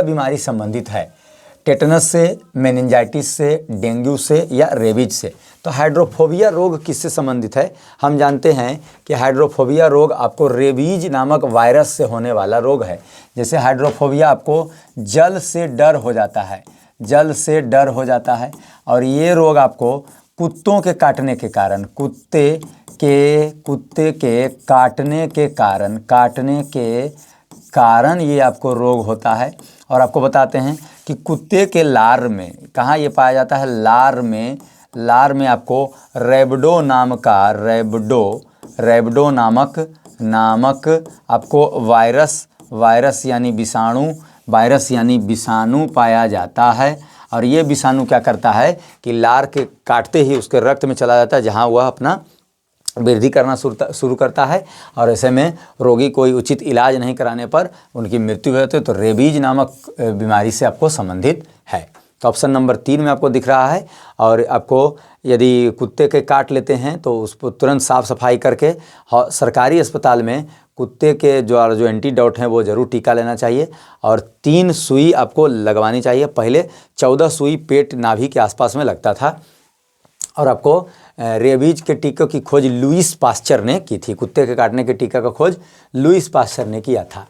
Speaker 1: बीमारी संबंधित है टेटनस से, मेनिंजाइटिस से, डेंगू से या रेबीज से। तो हाइड्रोफोबिया रोग किससे संबंधित है? हम जानते हैं कि हाइड्रोफोबिया रोग आपको रेबीज नामक वायरस से होने वाला रोग है। जैसे हाइड्रोफोबिया आपको जल से डर हो जाता है, जल से डर हो जाता है और ये रोग आपको कुत्तों के काटने के कारण, कुत्ते के काटने के कारण ये आपको रोग होता है। और आपको बताते हैं कि कुत्ते के लार में कहाँ ये पाया जाता है? लार में आपको रैबिडो नामक आपको वायरस यानी विषाणु पाया जाता है। और ये विषाणु क्या करता है कि लार के काटते ही उसके रक्त में चला जाता है, जहाँ वह अपना वृद्धि करना शुरू करता है और ऐसे में रोगी कोई उचित इलाज नहीं कराने पर उनकी मृत्यु हो जाती है। तो रेबीज नामक बीमारी से आपको संबंधित है। तो ऑप्शन नंबर 3 में आपको दिख रहा है। और आपको यदि कुत्ते के काट लेते हैं तो उसको तुरंत साफ़ सफाई करके सरकारी अस्पताल में कुत्ते के जो एंटीडोट हैं वो ज़रूर टीका लेना चाहिए और 3 सुई आपको लगवानी चाहिए। पहले 14 सुई पेट नाभि के आसपास में लगता था और आपको रेबीज के टीके की खोज लुईस पास्चर ने की थी। कुत्ते के काटने के टीका का खोज लुईस पास्चर ने किया था।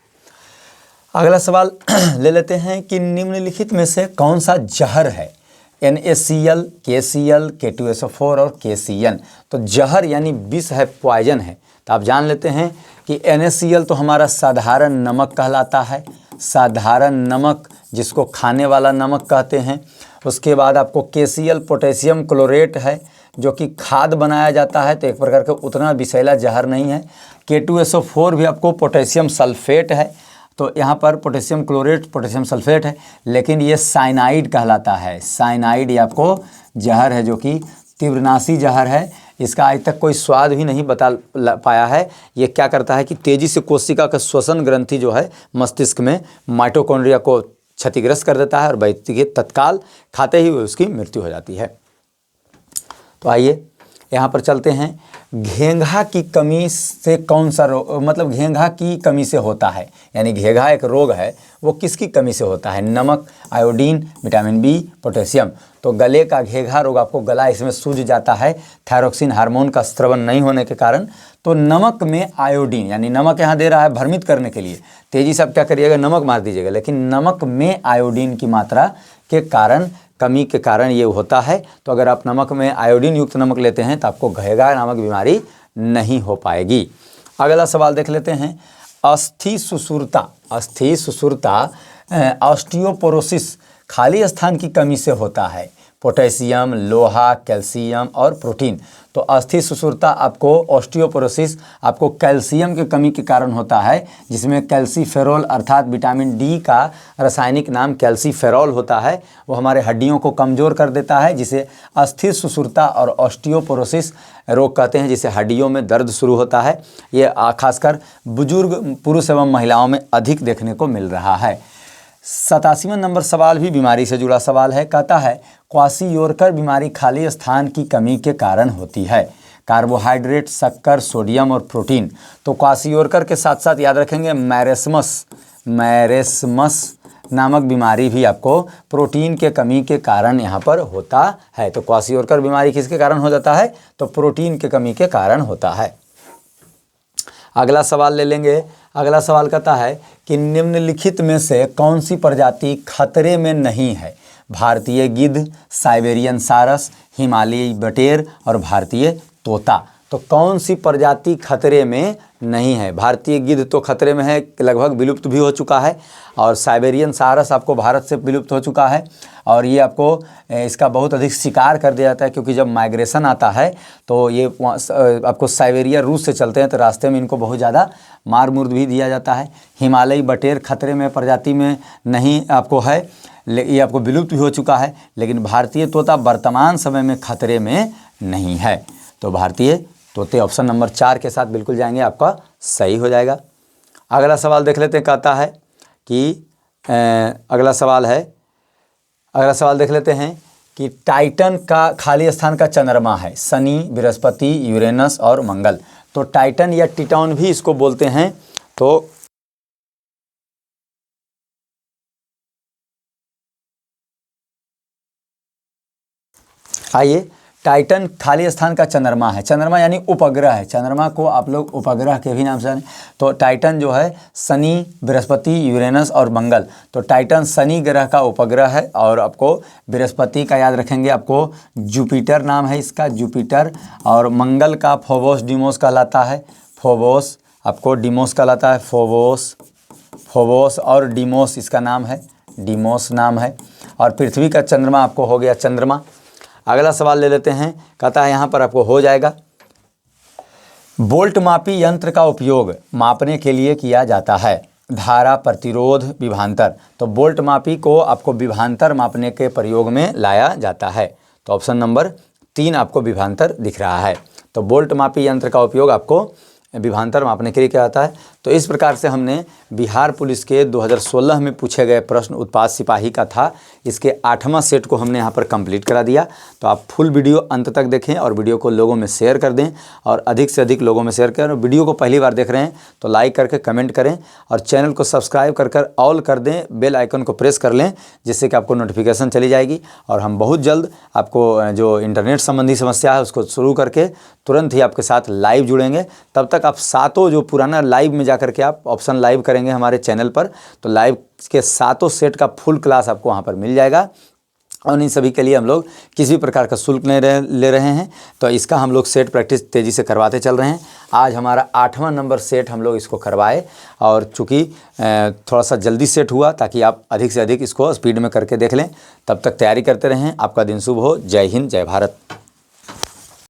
Speaker 1: अगला सवाल ले लेते हैं कि निम्नलिखित में से कौन सा जहर है? NaCl, KCl, K2SO4 और KCN। तो जहर यानी विष है, पॉइजन है। तो आप जान लेते हैं कि NaCl तो हमारा साधारण नमक कहलाता है, साधारण नमक जिसको खाने वाला नमक कहते हैं। उसके बाद आपको KCl पोटेशियम क्लोरेट है जो कि खाद बनाया जाता है, तो एक प्रकार का उतना विषैला जहर नहीं है। K2SO4 भी आपको पोटेशियम सल्फेट है, तो यहाँ पर पोटेशियम क्लोरेट, पोटेशियम सल्फेट है, लेकिन ये साइनाइड कहलाता है। साइनाइड ये आपको जहर है जो कि तीव्रनाशी जहर है। इसका आज तक कोई स्वाद भी नहीं बता पाया है। ये क्या करता है कि तेज़ी से कोशिका का श्वसन ग्रंथि जो है मस्तिष्क में माइटोकॉन्ड्रिया को क्षतिग्रस्त कर देता है और व्यक्ति के तत्काल खाते ही उसकी मृत्यु हो जाती है। तो आइए यहाँ पर चलते हैं। घेंघा की कमी से कौन सा रोग, मतलब घेंघा की कमी से होता है, यानी घेंघा एक रोग है, वो किसकी कमी से होता है? नमक, आयोडीन, विटामिन बी, पोटेशियम। तो गले का घेंघा रोग, आपको गला इसमें सूज जाता है थायरोक्सिन हार्मोन का स्रवण नहीं होने के कारण। तो नमक में आयोडीन, यानी नमक यहाँ दे रहा है भ्रमित करने के लिए, तेजी से आप क्या करिएगा, नमक मार दीजिएगा, लेकिन नमक में आयोडीन की मात्रा के कारण, कमी के कारण ये होता है। तो अगर आप नमक में आयोडीन युक्त नमक लेते हैं तो आपको घेंघा नामक बीमारी नहीं हो पाएगी। अगला सवाल देख लेते हैं। अस्थि सुसुरता ऑस्टियोपोरोसिस खाली स्थान की कमी से होता है। पोटेशियम, लोहा, कैल्शियम और प्रोटीन। तो अस्थि सुसुरता आपको ऑस्टियोपोरोसिस आपको कैल्शियम की कमी के कारण होता है, जिसमें कैल्सीफेरोल अर्थात विटामिन डी का रासायनिक नाम कैल्सीफेरोल होता है। वो हमारे हड्डियों को कमज़ोर कर देता है, जिसे अस्थि सुसुरता और ऑस्टियोपोरोसिस रोग कहते हैं, जिसे हड्डियों में दर्द शुरू होता है। ये खासकर बुजुर्ग पुरुष एवं महिलाओं में अधिक देखने को मिल रहा है। 87वां नंबर सवाल भी बीमारी से जुड़ा सवाल है। कहता है क्वाशियोरकर बीमारी खाली स्थान की कमी के कारण होती है। कार्बोहाइड्रेट, शक्कर, सोडियम और प्रोटीन। तो क्वाशियोरकर के साथ साथ याद रखेंगे मैरेस्मस नामक बीमारी भी आपको प्रोटीन के कमी के कारण यहाँ पर होता है। तो क्वाशियोरकर बीमारी किसके कारण हो जाता है? तो प्रोटीन के कमी के कारण होता है। अगला सवाल ले लेंगे। अगला सवाल कहता है कि निम्नलिखित में से कौन सी प्रजाति खतरे में नहीं है? भारतीय गिद्ध, साइबेरियन सारस, हिमालयी बटेर और भारतीय तोता। तो कौन सी प्रजाति खतरे में नहीं है? भारतीय गिद्ध तो खतरे में है, लगभग विलुप्त भी हो चुका है, और साइबेरियन सारस आपको भारत से विलुप्त हो चुका है, और ये आपको इसका बहुत अधिक शिकार कर दिया जाता है, क्योंकि जब माइग्रेशन आता है तो ये आपको साइबेरिया रूस से चलते हैं, तो रास्ते में इनको बहुत ज़्यादा मार मुर्द भी दिया जाता है। हिमालयी बटेर खतरे में प्रजाति में नहीं आपको है, ये आपको विलुप्त भी हो चुका है, लेकिन भारतीय तोता वर्तमान समय में खतरे में नहीं है। तो भारतीय तोते ऑप्शन नंबर 4 के साथ बिल्कुल जाएंगे, आपका सही हो जाएगा। अगला सवाल देख लेते हैं, कहता है कि अगला सवाल देख लेते हैं कि टाइटन का खाली स्थान का चंद्रमा है, शनि, बृहस्पति, यूरेनस और मंगल। तो टाइटन या टिटॉन भी इसको बोलते हैं। तो आइए, टाइटन खाली स्थान का चंद्रमा है। चंद्रमा यानी उपग्रह है, चंद्रमा को आप लोग उपग्रह के भी नाम से जाने। तो टाइटन जो है शनि, बृहस्पति, यूरेनस और मंगल। तो टाइटन शनि ग्रह का उपग्रह है, और आपको बृहस्पति का याद रखेंगे, आपको जुपिटर नाम है इसका, जुपिटर। और मंगल का फोबोस डिमोस कहलाता है, फोबोस आपको डिमोस कहलाता है, फोबोस और डिमोस इसका नाम है, डिमोस नाम है। और पृथ्वी का चंद्रमा आपको हो गया चंद्रमा। अगला सवाल ले लेते हैं, कहता है यहाँ पर आपको हो जाएगा, बोल्ट मापी यंत्र का उपयोग मापने के लिए किया जाता है, धारा, प्रतिरोध, विभवांतर। तो बोल्ट मापी को आपको विभवांतर मापने के प्रयोग में लाया जाता है। तो ऑप्शन नंबर 3 आपको विभवांतर दिख रहा है। तो बोल्ट मापी यंत्र का उपयोग आपको विभवांतर मापने के लिए किया जाता है। तो इस प्रकार से हमने बिहार पुलिस के 2016 में पूछे गए प्रश्न उत्पाद सिपाही का था, इसके 8वां सेट को हमने यहाँ पर कंप्लीट करा दिया। तो आप फुल वीडियो अंत तक देखें और वीडियो को लोगों में शेयर कर दें, और अधिक से अधिक लोगों में शेयर करें। वीडियो को पहली बार देख रहे हैं तो लाइक करके कमेंट करें, और चैनल को सब्सक्राइब कर ऑल कर दें, बेल आइकन को प्रेस कर लें, जिससे कि आपको नोटिफिकेशन चली जाएगी। और हम बहुत जल्द आपको जो इंटरनेट संबंधी समस्या है उसको शुरू करके तुरंत ही आपके साथ लाइव जुड़ेंगे। तब तक आप सातों जो पुराना लाइव में जाकर के आप ऑप्शन लाइव करेंगे हमारे चैनल पर, तो लाइव के सातों सेट का फुल क्लास आपको वहाँ पर मिल जाएगा। और इन सभी के लिए हम लोग किसी भी प्रकार का शुल्क नहीं ले रहे हैं। तो इसका हम लोग सेट प्रैक्टिस तेज़ी से करवाते चल रहे हैं। आज हमारा 8वां नंबर सेट हम लोग इसको करवाए, और चूँकि थोड़ा सा जल्दी सेट हुआ, ताकि आप अधिक से अधिक इसको स्पीड में करके देख लें। तब तक तैयारी करते रहें। आपका दिन शुभ हो। जय हिंद, जय भारत।